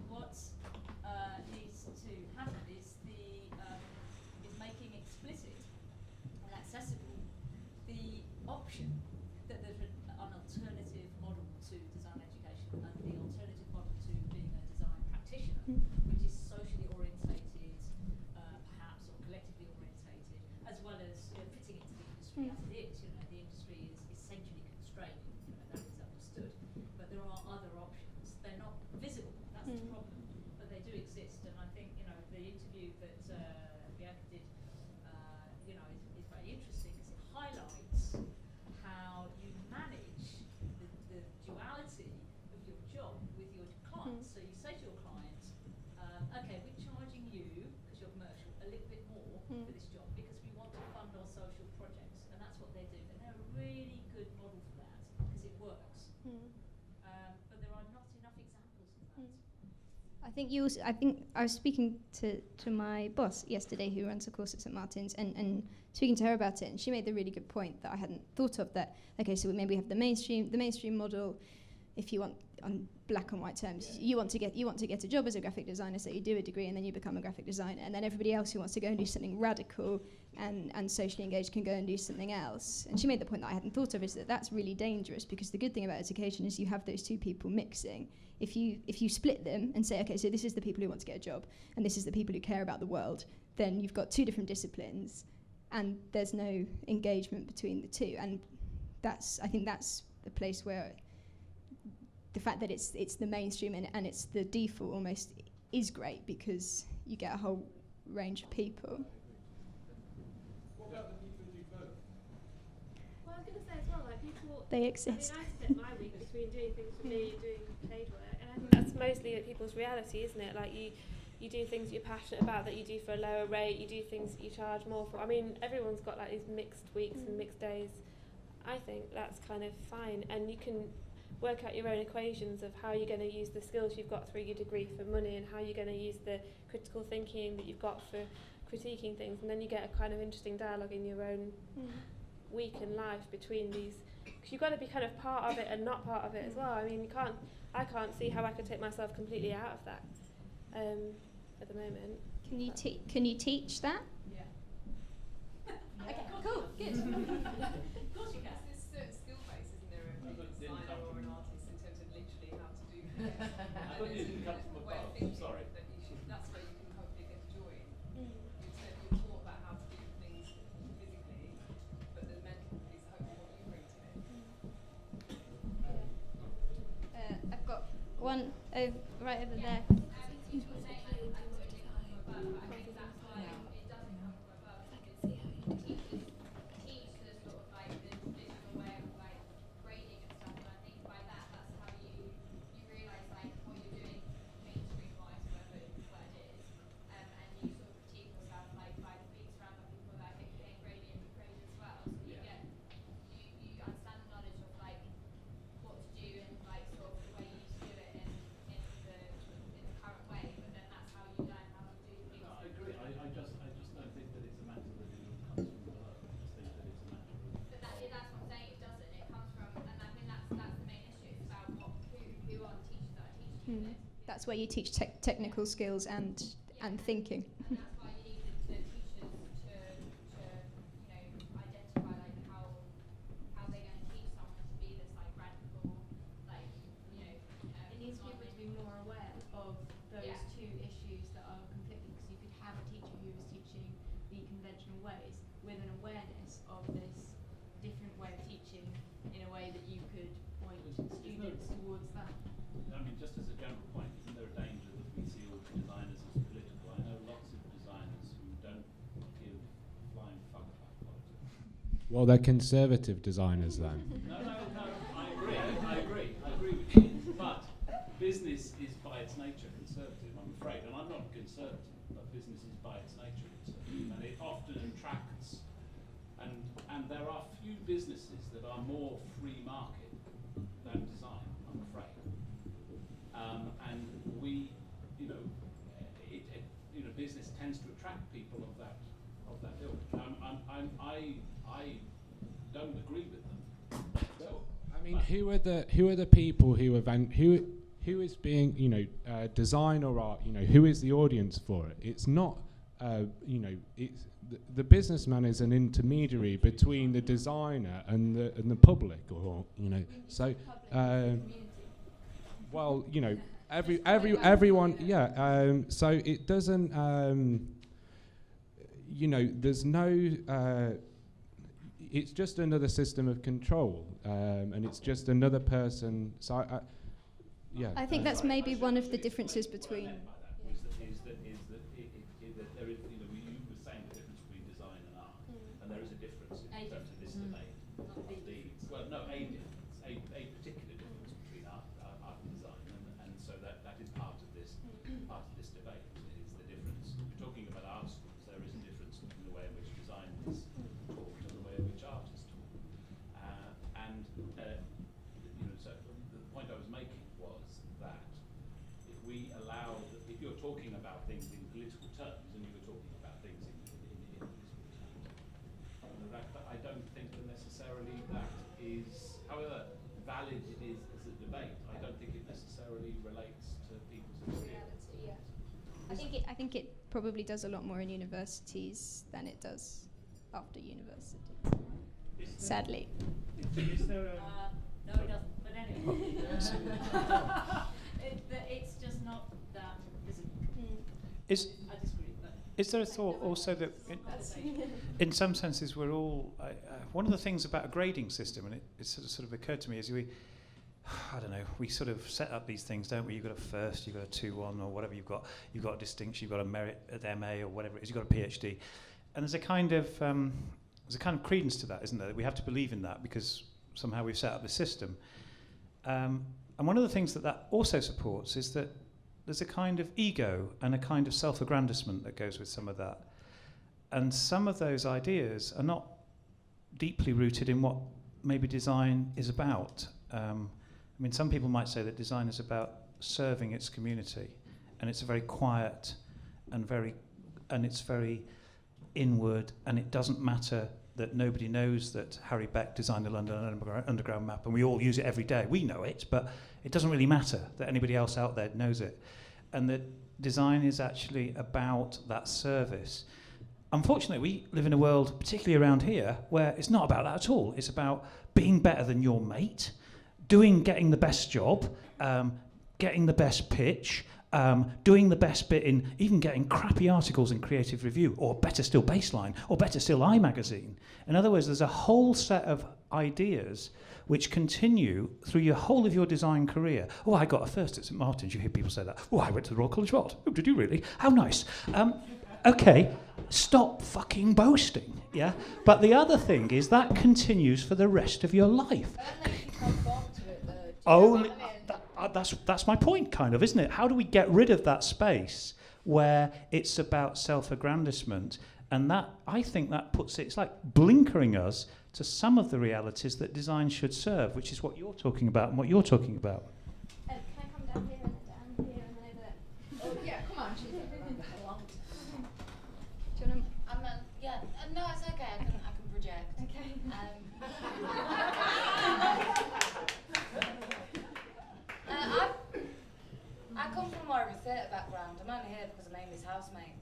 what needs to happen is is making explicit and accessible the option that there's an alternative model to design education, and the alternative model to being a design practitioner, which is socially orientated, perhaps, or collectively orientated, as well as fitting into the industry as it is. The industry is essentially constrained, that is understood. But there are other options. They're not visible, that's the problem, but they do exist. And I think, the interview that Bianca did, is very interesting, because it highlights how you manage the duality of your job with your clients. So you say to your client, okay, we're charging you, because you're commercial, a little bit more for this job, because we want to fund our social projects. And that's what they do. And they're a really good model for that, because it works. But there are not enough examples of that. I think I was speaking to my boss yesterday, who runs a course at St Martin's, and speaking to her about it, and she made the really good point that I hadn't thought of, that okay, so maybe we have the mainstream model. If you want, on black and white terms, you want to get a job as a graphic designer, so you do a degree and then you become a graphic designer, and then everybody else who wants to go and do something radical and socially engaged can go and do something else. And she made the point that I hadn't thought of, is that that's really dangerous, because the good thing about education is you have those two people mixing. If you split them and say, okay, so this is the people who want to get a job and this is the people who care about the world, then you've got two different disciplines and there's no engagement between the two. And I think that's the place where the fact that it's the mainstream and it's the default almost is great, because you get a whole range of people. Well, I was going to say as well, like people. They exist. I mean, I split my week between doing things for me and doing paid work, and I think that's mostly people's reality, isn't it? Like you do things that you're passionate about that you do for a lower rate. You do things that you charge more for. I mean, everyone's got like these mixed weeks and mixed days. I think that's kind of fine, and you can work out your own equations of how you're going to use the skills you've got through your degree for money, and how you're going to use the critical thinking that you've got for critiquing things, and then you get a kind of interesting dialogue in your own week and life between these, because you've got to be kind of part of it and not part of it as well. I mean, I can't see how I could take myself completely out of that at the moment. Can you teach that? Yeah. Okay, cool, good. Of course you can. There's certain skill base, isn't there, a designer or an artist in terms of literally how to do things. I thought you didn't come from above. Sorry. That's where you can hopefully get joy. You're taught about how to do things physically, but the mental is hopefully what you bring to it. I've got one right over there. That's where you teach technical skills and thinking. And that's why you need the teachers to identify like how they're going to teach someone to be this like radical, like it needs people to be more aware of those two issues that are conflicting. Because you could have a teacher who is teaching the conventional ways with an awareness of this different way of teaching in a way that you could point students towards that. I mean, just as a general point, isn't there a danger that we see all designers as political? I know lots of designers who don't give a flying fuck about politics. Well, they're conservative designers then. No, I agree with you. But business is by its nature conservative, I'm afraid. And I'm not conservative, but business is by its nature conservative. And it often attracts, and there are few businesses that are more free market than design, I'm afraid. And we, business tends to attract people of that ilk. I don't agree with them. So, I mean, who are the people who who is being design or art? Who is the audience for it? It's not. It's the businessman is an intermediary between the designer and the public, or so. Well, everyone, yeah. So it doesn't, there's no. It's just another system of control, and it's just another person. So, yeah. I think that's maybe one of the differences between. Is that there is, you were saying the difference between design and art, and there is a difference in terms of this debate. A particular difference between art and design, and so that is part of this debate. Is the difference. We're talking about art schools. There is a difference in the way in which design is taught and the way in which art is taught. So the point I was making was that if you're talking about things in political terms, and you were talking about things in political terms, I don't think that necessarily that is, however valid it is as a debate, I don't think it necessarily relates to people's experience. I think it probably does a lot more in universities than it does after university. Sadly. Is there no, it doesn't. But anyway, it's just not that visible. I disagree. Is there a thought also that, in some senses, we're all one of the things about a grading system, and it sort of occurred to me, is we sort of set up these things, don't we? You've got a first, you've got a 2-1 or whatever you've got a distinction, you've got a merit at MA or whatever it is, you've got a PhD, and there's a kind of There's a kind of credence to that, isn't there? We have to believe in that because somehow we've set up the system. And one of the things that also supports is that there's a kind of ego and a kind of self-aggrandisement that goes with some of that. And some of those ideas are not deeply rooted in what maybe design is about. I mean, some people might say that design is about serving its community, and it's a very quiet and it's very inward, and it doesn't matter that nobody knows that Harry Beck designed the London Underground map, and we all use it every day. We know it, but it doesn't really matter that anybody else out there knows it. And that design is actually about that service. Unfortunately, we live in a world, particularly around here, where it's not about that at all. It's about being better than your mate, getting the best job, getting the best pitch, doing the best bit in even getting crappy articles in Creative Review, or better still Baseline, or better still iMagazine. In other words, there's a whole set of ideas which continue through your whole of your design career. Oh, I got a first at St Martin's. You hear people say that. Oh, I went to the Royal College of Art. Oh, did you really? How nice. Okay, stop fucking boasting, yeah? But the other thing is that continues for the rest of your life. That's my point, kind of, isn't it? How do we get rid of that space where it's about self-aggrandisement? And that, I think that puts it, it's like blinkering us to some of the realities that design should serve, which is what you're talking about and what you're talking about. Can I come down here and down here and over there? Oh, yeah, come on. Do you want to? Yeah, no, it's okay. I can project. Okay. I come from more of a theatre background. I'm only here because I'm Amy's housemate.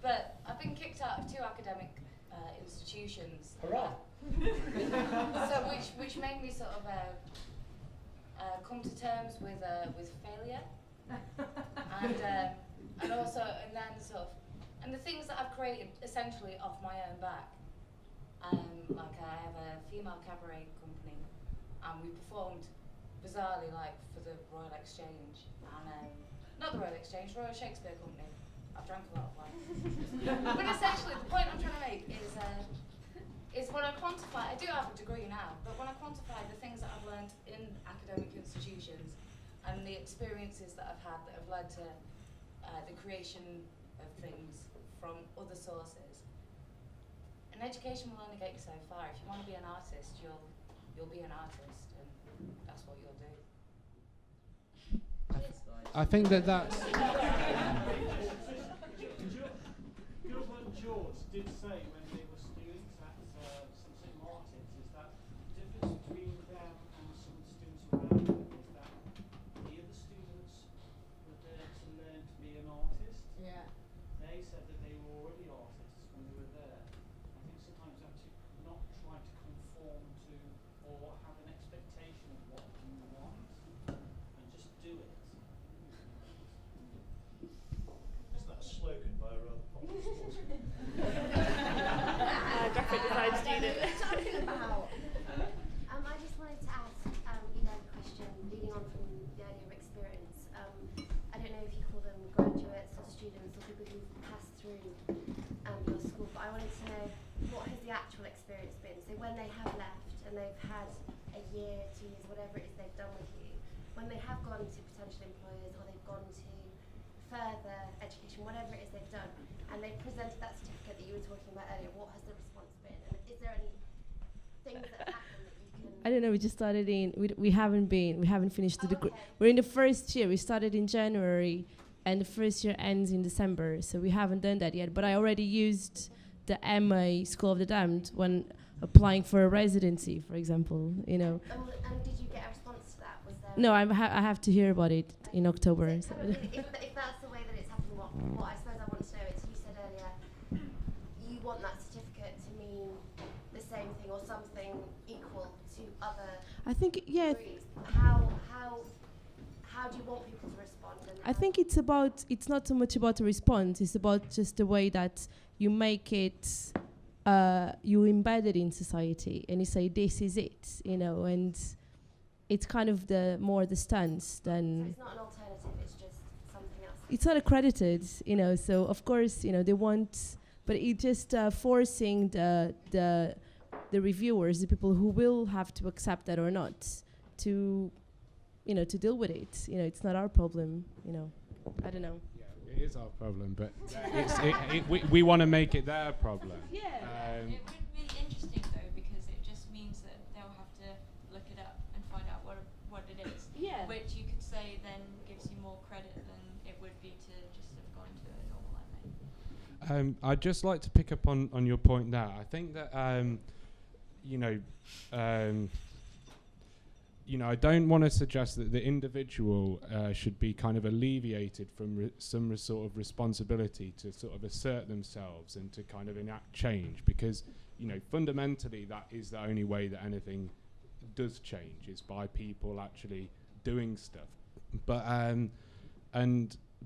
But I've been kicked out of 2 academic institutions. Hurrah! So which made me sort of come to terms with failure, and also and the things that I've created essentially off my own back. Like I have a female cabaret company, and we performed bizarrely like for the Royal Exchange, and not the Royal Exchange, Royal Shakespeare Company. I've drank a lot of wine. But essentially the point I'm trying to make is when I quantify, I do have a degree now, but when I quantify the things that I've learned in academic institutions and the experiences that I've had that have led to the creation of things from other sources, and education will only get you so far. If you want to be an artist, you'll be an artist, and that's what you'll do. I think that's... Gilbert and George did say when they were students at some St Martin's is that the difference between them and some students around them is that the other students were there to learn to be an artist. Yeah. They said that they were already artists when they were there. I think sometimes you have to not try to conform to or have an expectation of what you want and just do it. Isn't that a slogan by a rather popular sportsman? Graphic design student. Talking about, I just wanted to ask you guys a question, leading on from the idea of experience. I don't know if you call them graduates or students or people who've passed through your school, but I wanted to know what has the actual experience been? So when they have left and they've had a year, 2 years, whatever it is they've done with you, when they have gone to potential employers or they've gone to further education, whatever it is they've done, and they've presented that certificate that you were talking about earlier, what has the response been? And is there any things that have happened that you can... I don't know, we just started we haven't finished the degree. We're in the first year. We started in January, and the first year ends in December, so we haven't done that yet. But I already used the MA School of the Damned when applying for a residency, for example, you know. And did you get a response to that? Was there... No, I have to hear about it in October. So. If that's the way that it's happened, what I suppose I want to know is, you said earlier, you want that certificate to mean the same thing or something equal to other I think, yeah. degrees. How do you want people to respond? I think it's not so much about a response, it's about just the way that you make it, you embed it in society and you say, this is it, you know, and it's kind of more the stance than... So it's not an alternative, it's just something else? It's not accredited, you know, so of course, you know, they want... but it just forcing the reviewers, the people who will have to accept that or not, to to deal with it. It's not our problem. I don't know. Yeah, it is our problem, but we want to make it their problem. Yeah. It would be interesting though, because it just means that they'll have to look it up and find out what it is. Yeah. Which you could say then gives you more credit than it would be to just have gone to a normal MA. I'd just like to pick up on your point now. I think that I don't want to suggest that the individual should be kind of alleviated from some sort of responsibility to sort of assert themselves and to kind of enact change, because fundamentally that is the only way that anything does change, is by people actually doing stuff. But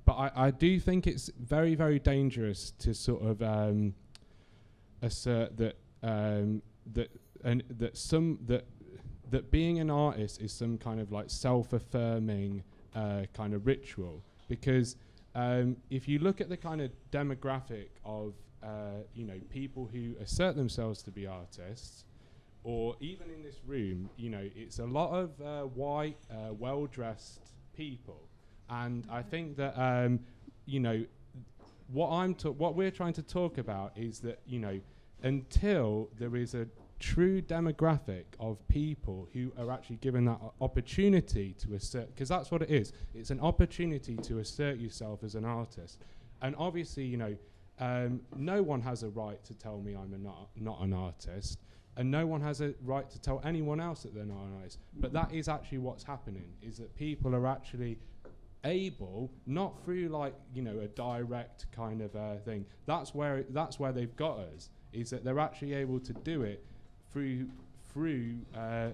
I do think it's very, very dangerous to sort of assert that that being an artist is some kind of like self-affirming kind of ritual, because if you look at the kind of demographic of people who assert themselves to be artists, or even in this room, it's a lot of white, well-dressed people, and I think that what we're trying to talk about is that until there is a true demographic of people who are actually given that opportunity to assert, because that's what it is. It's an opportunity to assert yourself as an artist. And obviously, no one has a right to tell me I'm not an artist, and no one has a right to tell anyone else that they're not an artist. But that is actually what's happening, is that people are actually able, not through like a direct kind of thing. That's where they've got us, is that they're actually able to do it through a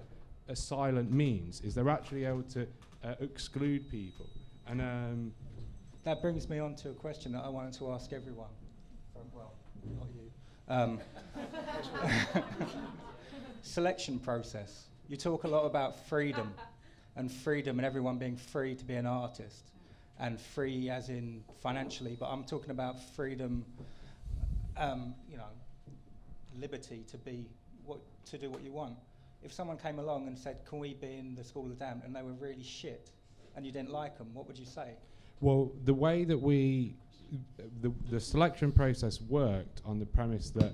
silent means, is they're actually able to exclude people. And that brings me on to a question that I wanted to ask everyone. Well, not you. Selection process. You talk a lot about freedom and everyone being free to be an artist, and free as in financially, but I'm talking about freedom, liberty to do what you want. If someone came along and said, can we be in the School of the Damned, and they were really shit and you didn't like them, what would you say? Well, the way that the selection process worked on the premise that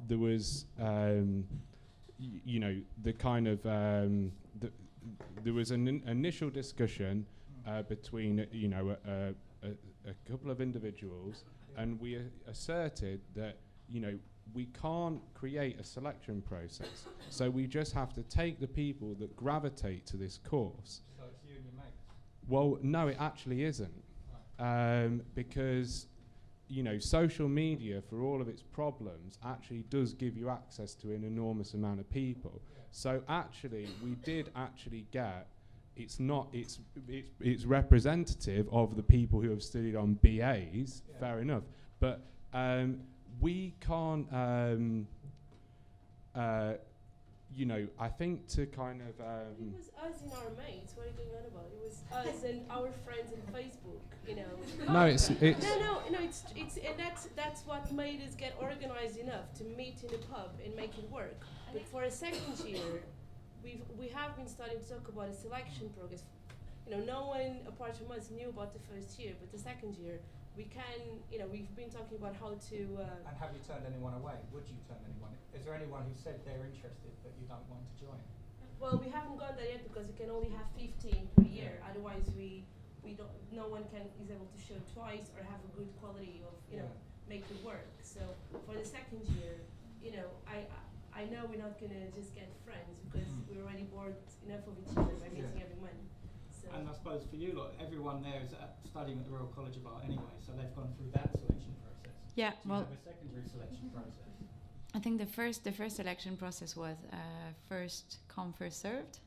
there was the kind of there was an initial discussion between a couple of individuals, and we asserted that we can't create a selection process, so we just have to take the people that gravitate to this course. So it's you and your mates? Well, no, it actually isn't, because social media, for all of its problems, actually does give you access to an enormous amount of people. So actually, we did actually get. It's representative of the people who have studied on BAs. Yeah. Fair enough, but we can't. I think to kind of. It was us and our mates. What are you going on about? It was us and our friends on Facebook. No, it's. No. It's and that's what made us get organized enough to meet in a pub and make it work. But for a second year, we have been starting to talk about a selection progress. No one apart from us knew about the first year, but the second year we can. We've been talking about how to. And have you turned anyone away? Would you turn anyone? Is there anyone who said they're interested but you don't want to join? Well, we haven't got that yet because we can only have 15 per year. Yeah. Otherwise, we don't. No one is able to show twice or have a good quality of make it work. So for the second year, I know we're not gonna just get friends because we're already bored enough of each other by meeting every month. So. And I suppose for you, everyone there is studying at the Royal College of Art anyway, so they've gone through that selection process. Yeah, so you have a secondary selection process. I think the first selection process was first come, first served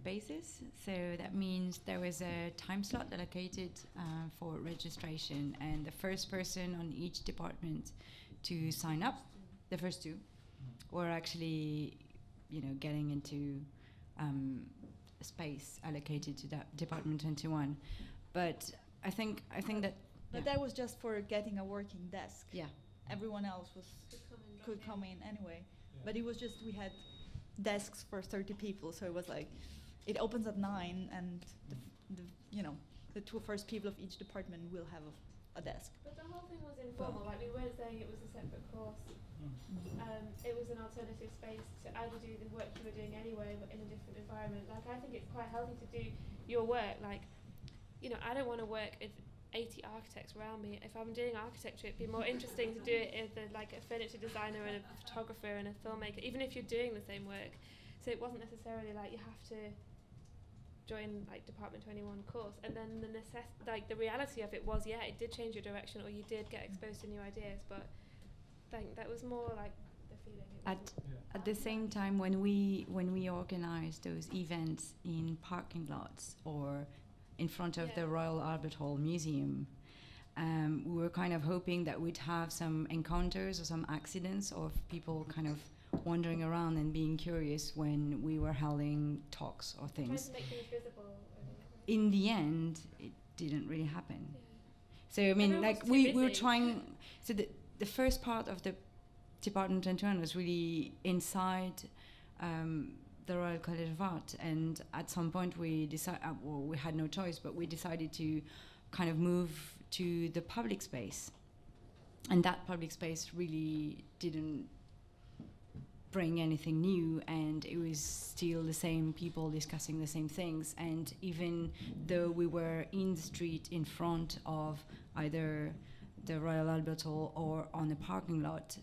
basis. So that means there was a time slot allocated for registration, and the first person on each department to sign up, the first two, were actually, getting into space allocated to that Department 21. But I think that But that was just for getting a working desk. Yeah. Everyone else could come in anyway. But it was just, we had desks for 30 people, so it was like, it opens at 9, and the two first people of each department will have a desk. But the whole thing was informal, like we weren't saying it was a separate course. It was an alternative space to either do the work you were doing anyway, but in a different environment. Like, I think it's quite healthy to do your work. Like, I don't want to work with 80 architects around me. If I'm doing architecture, it'd be more interesting to do it with a furniture designer and a photographer and a filmmaker, even if you're doing the same work. So it wasn't necessarily like you have to join like Department 21 course. And then the reality of it was, it did change your direction, or you did get exposed to new ideas. But I think that was more like the feeling. At the same time, when we organized those events in parking lots or in front of the Royal Albert Hall Museum, we were kind of hoping that we'd have some encounters or some accidents of people kind of wandering around and being curious when we were holding talks or things. Trying to make things visible. In the end, it didn't really happen. So I mean, like we were trying. So the first part of the Department 21 was really inside the Royal College of Art, and at some point we decided, we had no choice, but we decided to kind of move to the public space, and that public space really didn't bring anything new, and it was still the same people discussing the same things. And even though we were in the street in front of either the Royal Albert Hall or on a parking lot,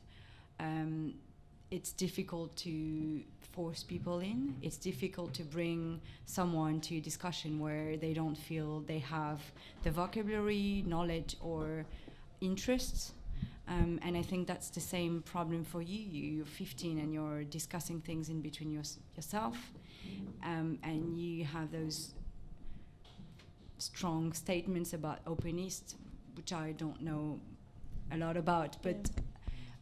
it's difficult to force people in. It's difficult to bring someone to a discussion where they don't feel they have the vocabulary, knowledge, or interests. And I think that's the same problem for you. You're 15 and you're discussing things in between yourself, and you have those strong statements about openness, which I don't know a lot about, but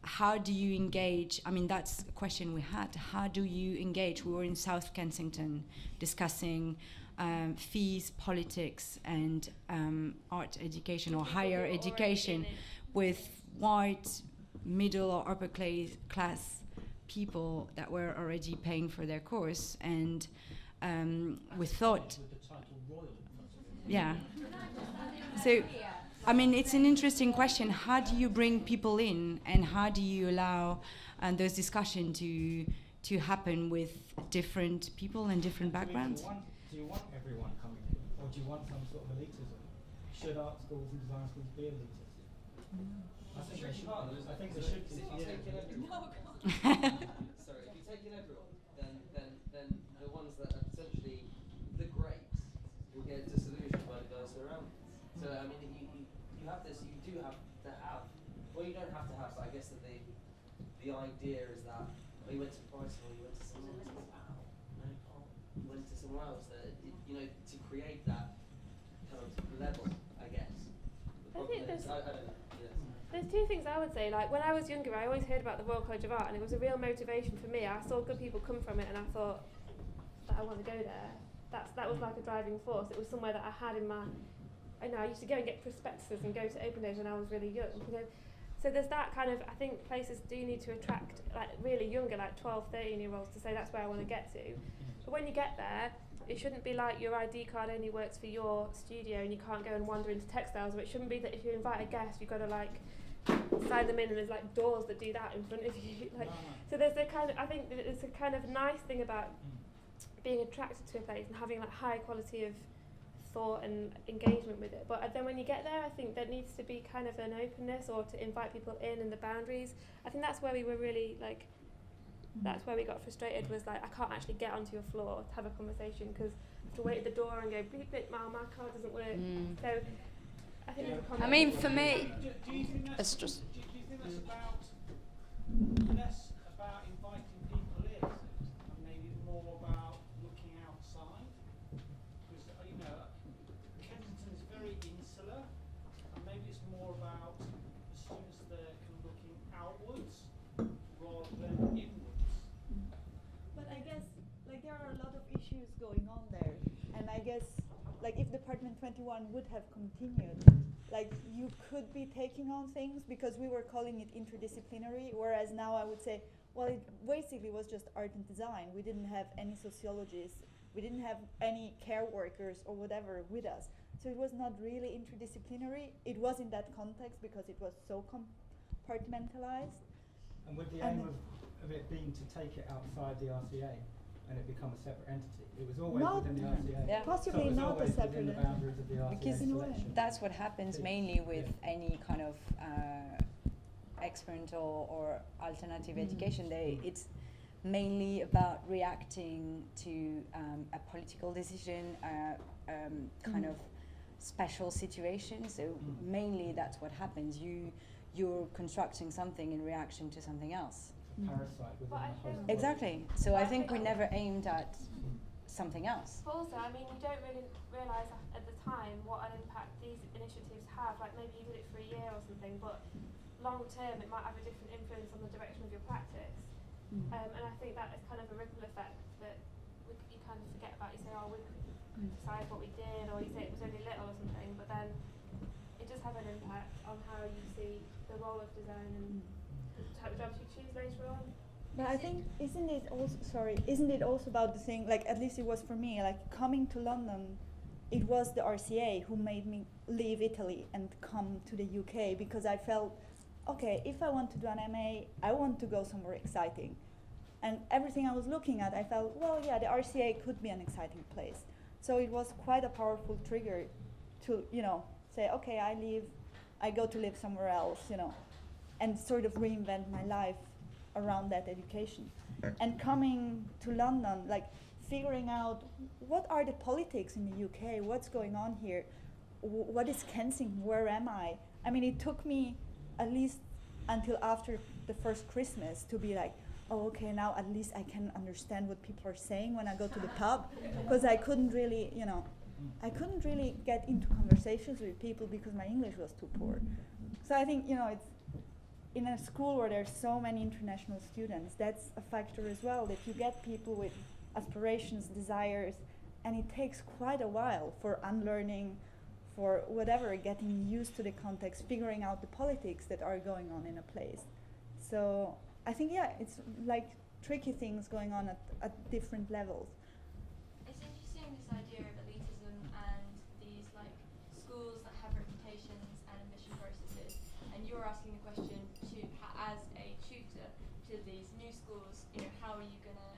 how do you engage? I mean, that's a question we had. How do you engage? We were in South Kensington discussing fees, politics, and art education or higher education with white, middle or upper class people that were already paying for their course. And we thought, so I mean, it's an interesting question. How do you bring people in, and how do you allow those discussions to happen with different people and different backgrounds? Do you want everyone coming in, or do you want some sort of elitism? Should art schools and design schools be elitist? I think they should. I think they should be. Sorry, if you take in everyone, then the ones that are potentially the greats will get disillusioned by the guys around. So I mean, you have this. You do have to have. Well, you don't have to have. But I guess that the idea is that you went to Brighton or you went to somewhere else. You went to somewhere else. That to create that kind of level, I guess. I think I don't know. There's two things I would say. Like, when I was younger, I always heard about the Royal College of Art, and it was a real motivation for me. I saw good people come from it, and I thought that I want to go there. That was like a driving force. It was somewhere that I had in my. I used to go and get prospectuses and go to open days when I was really young. So there's that kind of. I think places do need to attract like really younger, like 12, 13-year-olds, to say that's where I want to get to. But when you get there, it shouldn't be like your ID card only works for your studio and you can't go and wander into textiles, or it shouldn't be that if you invite a guest you've got to like sign them in and there's like doors that do that in front of you. So there's a kind of, I think that it's a kind of nice thing about being attracted to a place and having like high quality of thought and engagement with it. But then when you get there, I think there needs to be kind of an openness, or to invite people in and the boundaries. I think that's where we were really like, that's where we got frustrated, was like, I can't actually get onto your floor to have a conversation because I have to wait at the door and go, beep, beep, my card doesn't work. So I think I mean, for me, do you think it's just. Do you think that's about less about inviting people in, and maybe more about looking outside? Because Kensington is very insular, and maybe it's more about the students there kind of looking outwards rather than inwards. But I guess like there are a lot of issues going on there, and I guess like if Department 21 would have continued, like you could be taking on things because we were calling it interdisciplinary, whereas now I would say, well, it basically was just art and design. We didn't have any sociologists, we didn't have any care workers or whatever with us. So it was not really interdisciplinary. It was in that context because it was so compartmentalized. And would the aim of it being to take it outside the RCA and it become a separate entity? It was always Not within the RCA. Yeah. Possibly so it was not a always separate within the boundaries of the RCA Because selection. that's what happens mainly with any kind of expert or alternative education. It's mainly about reacting to a political decision, kind of special situation. So mainly that's what happens. You're constructing something in reaction to something else. Parasite within the host. Exactly. So I think we never aimed at something else. But also, I mean, you don't really realise at the time what an impact these initiatives have. Like maybe you did it for a year or something, but long term it might have a different influence on the direction of your practice. And I think that is kind of a ripple effect that you kind of forget about. You say, oh, we decide what we did, or you say it was only little or something, but then it does have an impact on how you see the role of design and the type of jobs you choose later on. But I think, isn't it also about the thing, like at least it was for me, like coming to London, it was the RCA who made me leave Italy and come to the UK because I felt, okay, if I want to do an MA, I want to go somewhere exciting. And everything I was looking at, I felt, well, yeah, the RCA could be an exciting place. So it was quite a powerful trigger to, say, okay, I go to live somewhere else, and sort of reinvent my life around that education. And coming to London, like figuring out what are the politics in the UK, what's going on here, what is Kensington, where am I? I mean, it took me at least until after the first Christmas to be like, oh, okay, now at least I can understand what people are saying when I go to the pub, because I couldn't really, get into conversations with people because my English was too poor. So I think, it's in a school where there's so many international students, that's a factor as well, that you get people with aspirations, desires, and it takes quite a while for unlearning, for whatever, getting used to the context, figuring out the politics that are going on in a place. So I think, it's like tricky things going on at different levels. It's interesting, this idea of elitism and these like schools that have reputations and admission processes, and you're asking the question as a tutor to these new schools, how are you going to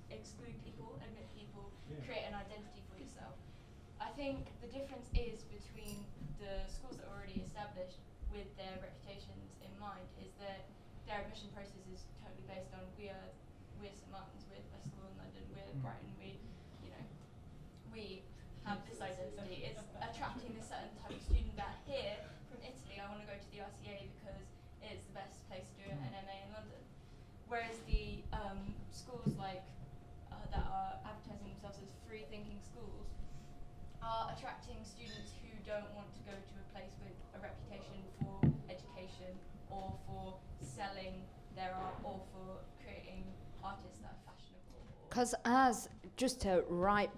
exclude people, admit people, create an identity for yourself? I think the difference is between the schools that are already established with their reputations in mind is that their admission process is totally based on we're St Martin's, we're the best school in London, we're Brighton, we have this identity. It's attracting this certain type of student that here from Italy I want to go to the RCA because it's the best place to do an MA in London. Whereas the schools like that are advertising themselves as free thinking schools are attracting students who don't want to go to a place with a reputation for education or for selling their art or for creating artists that are fashionable. Because just to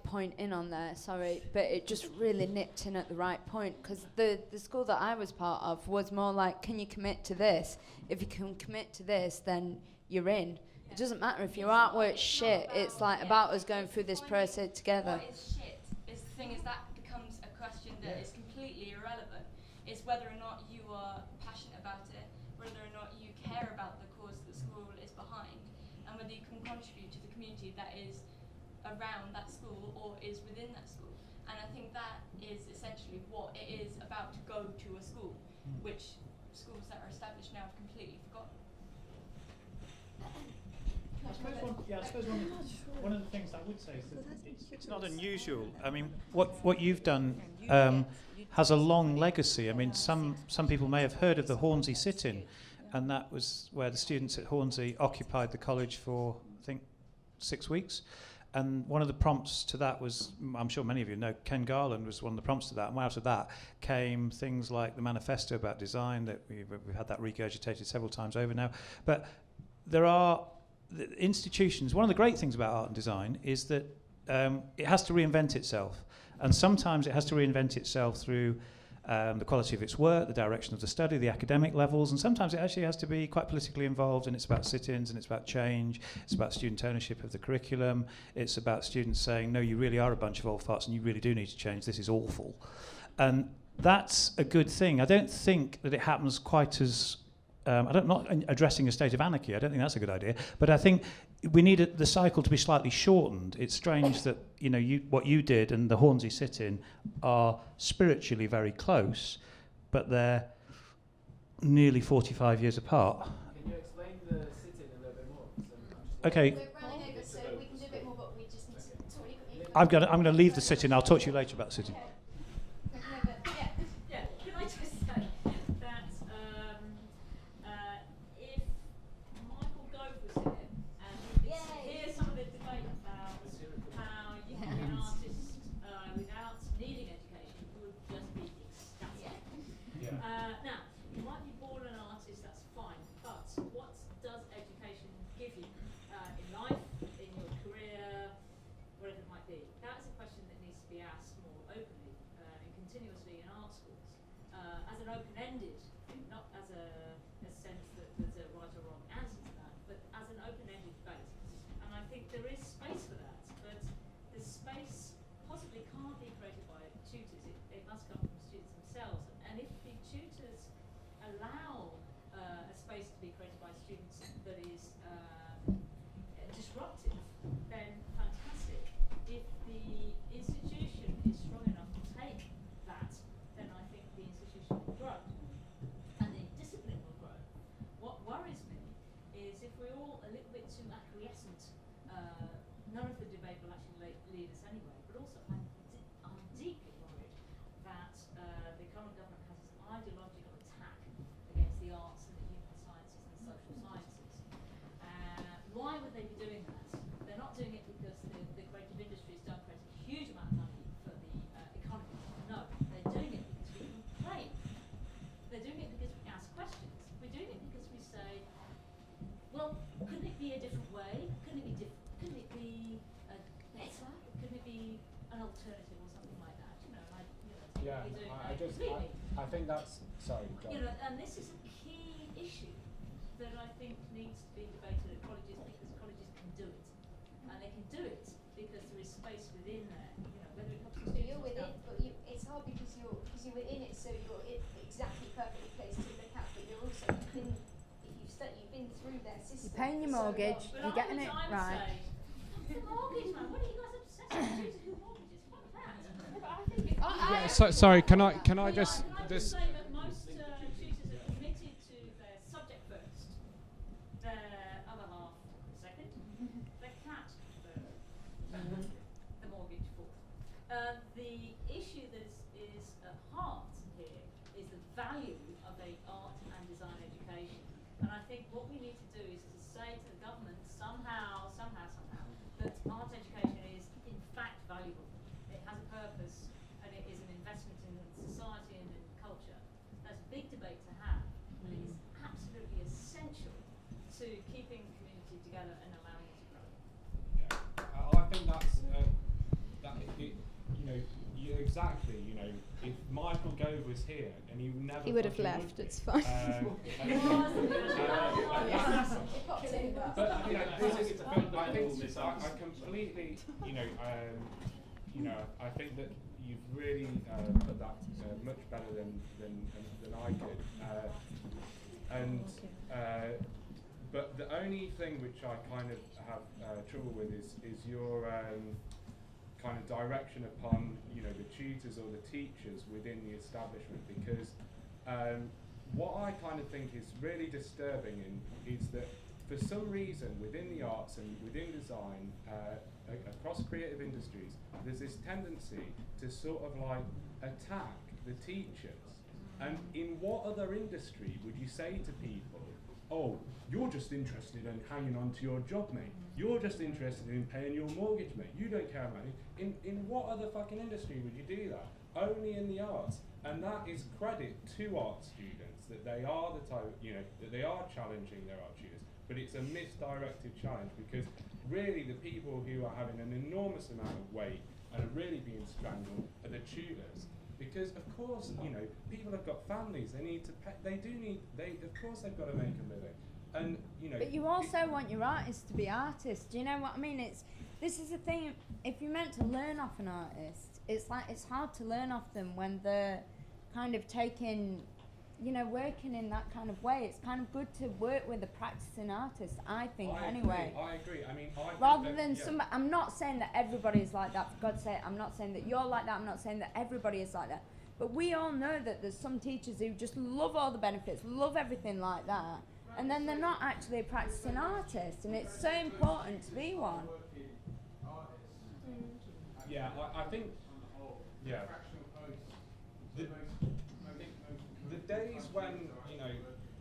point in on there, sorry, but it just really nipped in at the right point, because the school that I was part of was more like, can you commit to this? If you can commit to this, then you're in. It doesn't matter if your artwork's shit, it's like about us going through this process together. What is shit? The thing is that becomes a question that is completely irrelevant. It's whether or not you are passionate about it, whether or not you care about the cause the school is behind, and whether you can contribute to the community that is around that school or is within that school. And I think that is essentially what it is about to go to a school, which schools that are established now have completely forgotten. I suppose one of the things I would say is that it's not unusual. I mean, what you've done has a long legacy. I mean, some people may have heard of the Hornsey sit-in, and that was where the students at Hornsey occupied the college for, I think, 6 weeks. And one of the prompts to that was, I'm sure many of you know, Ken Garland was one of the prompts to that. And out of that came things like the manifesto about design, that we've had that regurgitated several times over now. But there are institutions. One of the great things about art and design is that it has to reinvent itself. And sometimes it has to reinvent itself through the quality of its work, the direction of the study, the academic levels, and sometimes it actually has to be quite politically involved, and it's about sit-ins, and it's about change, it's about student ownership of the curriculum, it's about students saying, no, you really are a bunch of old farts and you really do need to change, this is awful. And that's a good thing. I don't think that it happens quite as... I'm not addressing a state of anarchy, I don't think that's a good idea, but I think we need the cycle to be slightly shortened. It's strange that what you did and the Hornsey sit-in are spiritually very close, but they're nearly 45 years apart. Can you explain the sit-in a little bit more? Okay. We're running over, so we can do a bit more, but we just need to talk you. I'm going to leave the sit-in. I'll talk to you later about the sit-in. Yeah, can I just say that if Michael Gove was here and hear some of the debate about how you can be an artist without needing education, you would just be ecstatic. Now, you might be born an artist, that's fine, but what does education give you in life, in your career, whatever it might be? That's a question that needs to be asked more openly and continuously in art schools as an open-ended, not as a sense that there's a right or wrong answer to that, but as an open-ended debate. And I think there is space for that, but the space possibly can't be created by tutors. It must come from students themselves. And if the tutors allow a space to be created by students that is disruptive, then fantastic. If the institution is strong enough to take that, then I think the institution will grow and the discipline will grow. What worries me is if we're all a little bit too acquiescent, none of the debate will actually lead us anywhere, but also I'm deeply worried that the current government has this ideological attack against the arts and the human sciences and the social sciences. Why would they be doing that? They're not doing it because the creative industries don't create a huge amount of money for the economy. No, they're doing it because we complain. They're doing it because we ask questions. We're doing it because we say, well, couldn't it be a different way? Couldn't it be different? Couldn't it be better? Couldn't it be an alternative or something like that? I think that's, sorry, John. And this is a key issue that I think needs to be debated at colleges because colleges can do it. And they can do it because there is space within there, whether it comes to But students you're or within, staff. but it's hard because you're within it, so you're exactly perfectly placed to look at. But you're also you've been through their system. You're paying your mortgage, you're getting it right. The mortgage, man. What are you guys obsessed with choosing mortgages? Fuck that. Sorry, can I just this? Say that most tutors are committed to their subject first, their other half second, their cat third, the mortgage fourth. The issue that is at heart here is the value of a art and design education. And I think what we need to do is to say to the government somehow, that art education is in fact valuable. It has a purpose and it is an investment in society and in culture. That's a big debate to have, and it is absolutely essential to keeping the community together and allowing it to grow. I think that's exactly. If Michael Gove was here and he never He would have left. It's fine. But this is. But I think I completely. I think that you've really put that much better than I could. But the only thing which I kind of have trouble with is your kind of direction upon the tutors or the teachers within the establishment, because what I kind of think is really disturbing is that for some reason within the arts and within design across creative industries there's this tendency to sort of like attack the teachers. And in what other industry would you say to people, oh, you're just interested in hanging on to your job, mate. You're just interested in paying your mortgage, mate. You don't care about it. In what other fucking industry would you do that? Only in the arts. And that is credit to art students, that they are the type, that they are challenging their art tutors. But it's a misdirected challenge, because really the people who are having an enormous amount of weight and are really being strangled are the tutors. Because of course, you know, people have got families. They need to pay. Of course, they've got to make a living. And you know. But you also want your artists to be artists. Do you know what I mean? This is the thing. If you're meant to learn off an artist, it's hard to learn off them when they're kind of taking, you know, working in that kind of way. It's kind of good to work with a practicing artist, I think. I anyway. agree. I mean, rather than some. I'm not saying that everybody is like that. For God's sake, I'm not saying that you're like that. I'm not saying that everybody is like that. But we all know that there's some teachers who just love all the benefits, love everything like that, and then they're not actually a practicing artist. And it's so important to be one. Yeah, I think. Yeah. The days when, you know.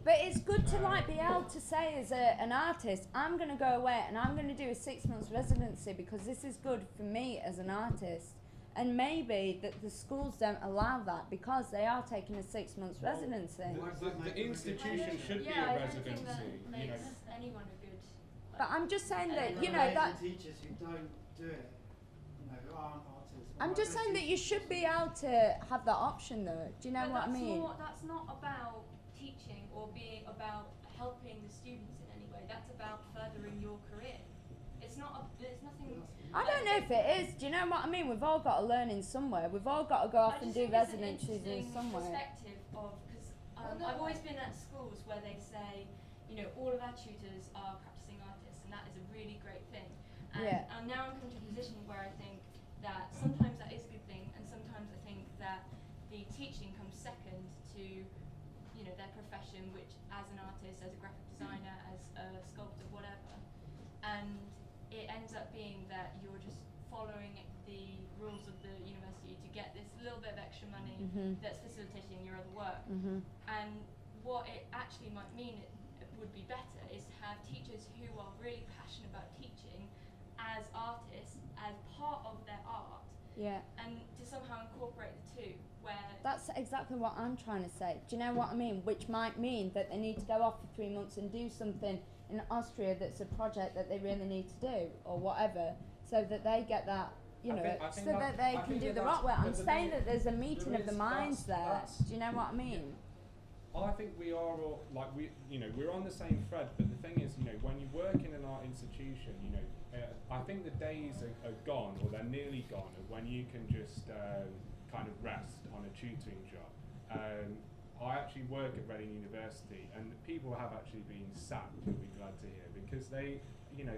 But it's good to like be able to say as an artist, I'm going to go away and I'm going to do a 6 months residency because this is good for me as an artist. And maybe that the schools don't allow that because they are taking a 6 months residency. The institution should be a residency. That makes anyone a good. But I'm just saying that, you know, that. Teachers who don't do it, you know, who aren't artists. I'm just saying that you should be able to have that option though. Do you know what I mean? That's not about teaching or being about helping the students in any way. That's about furthering your career. It's not. There's nothing. I don't know if it is. Do you know what I mean? We've all got to learn in somewhere. We've all got to go off and do residencies in somewhere. Perspective of because I've always been at schools where they say, you know, all of our tutors are practicing artists, and that is a really great thing. And now I'm coming to a position where I think that sometimes that is a good thing, and sometimes I think that the teaching comes second to, you know, their profession, which as an artist, as a graphic designer, as a sculptor, whatever, and it ends up being that you're just following the rules of the university to get this little bit of extra money that's facilitating your other work. And what it actually might mean it would be better is to have teachers who are really passionate about teaching as artists, as part of their art, and to somehow incorporate the two, where... That's exactly what I'm trying to say. Do you know what I mean? Which might mean that they need to go off for 3 months and do something in Austria that's a project that they really need to do, or whatever, so that they get that, you know, so that they can do the rock work. I'm saying that there's a meeting of the minds there. Do you know what I mean? I think we are all, like, we're on the same thread, but the thing is, you know, when you work in an art institution, you know, I think the days are gone, or they're nearly gone, of when you can just kind of rest on a tutoring job. I actually work at Reading University, and people have actually been sacked, you'll be glad to hear, because they, you know,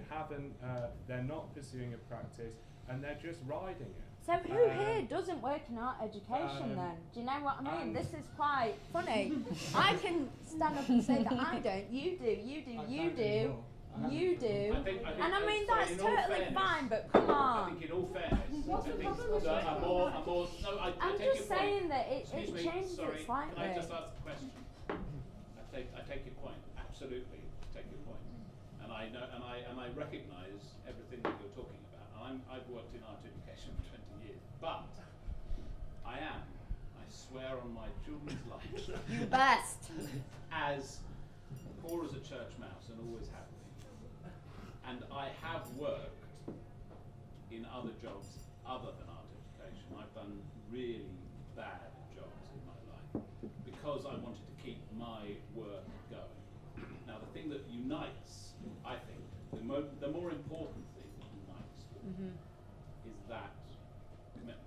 they're not pursuing a practice, and they're just riding it. So who here doesn't work in art education then? Do you know what I mean? This is quite funny. I can stand up and say that I don't. You do, you do, you do, you do. And I mean, that's totally fine, but come on. I think in all fairness, I'm just saying that it changes it slightly. Can I just ask a question? I take your point, absolutely take your point. And I know, and I recognise everything that you're talking about. I've worked in art education for 20 years, but I swear on my children's lives, you best, as poor as a church mouse and always have been. And I have worked in other jobs other than art education. I've done really bad jobs in my life because I wanted to keep my work going. Now, the thing that unites, I think, the more important thing that unites is that commitment.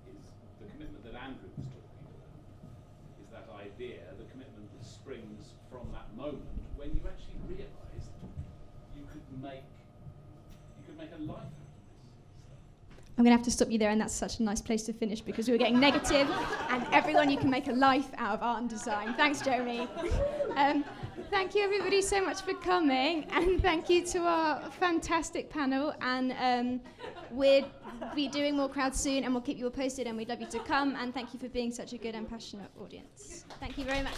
Is the commitment that Andrew was talking about. Is that idea, the commitment that springs from that moment when you actually realised you could make a life out of this. I'm going to have to stop you there, and that's such a nice place to finish because we were getting negative, and everyone, you can make a life out of art and design. Thanks, Jeremy. Thank you, everybody, so much for coming, and thank you to our fantastic panel, and we'll be doing more crowds soon, and we'll keep you all posted, and we'd love you to come, and thank you for being such a good and passionate audience. Thank you very much.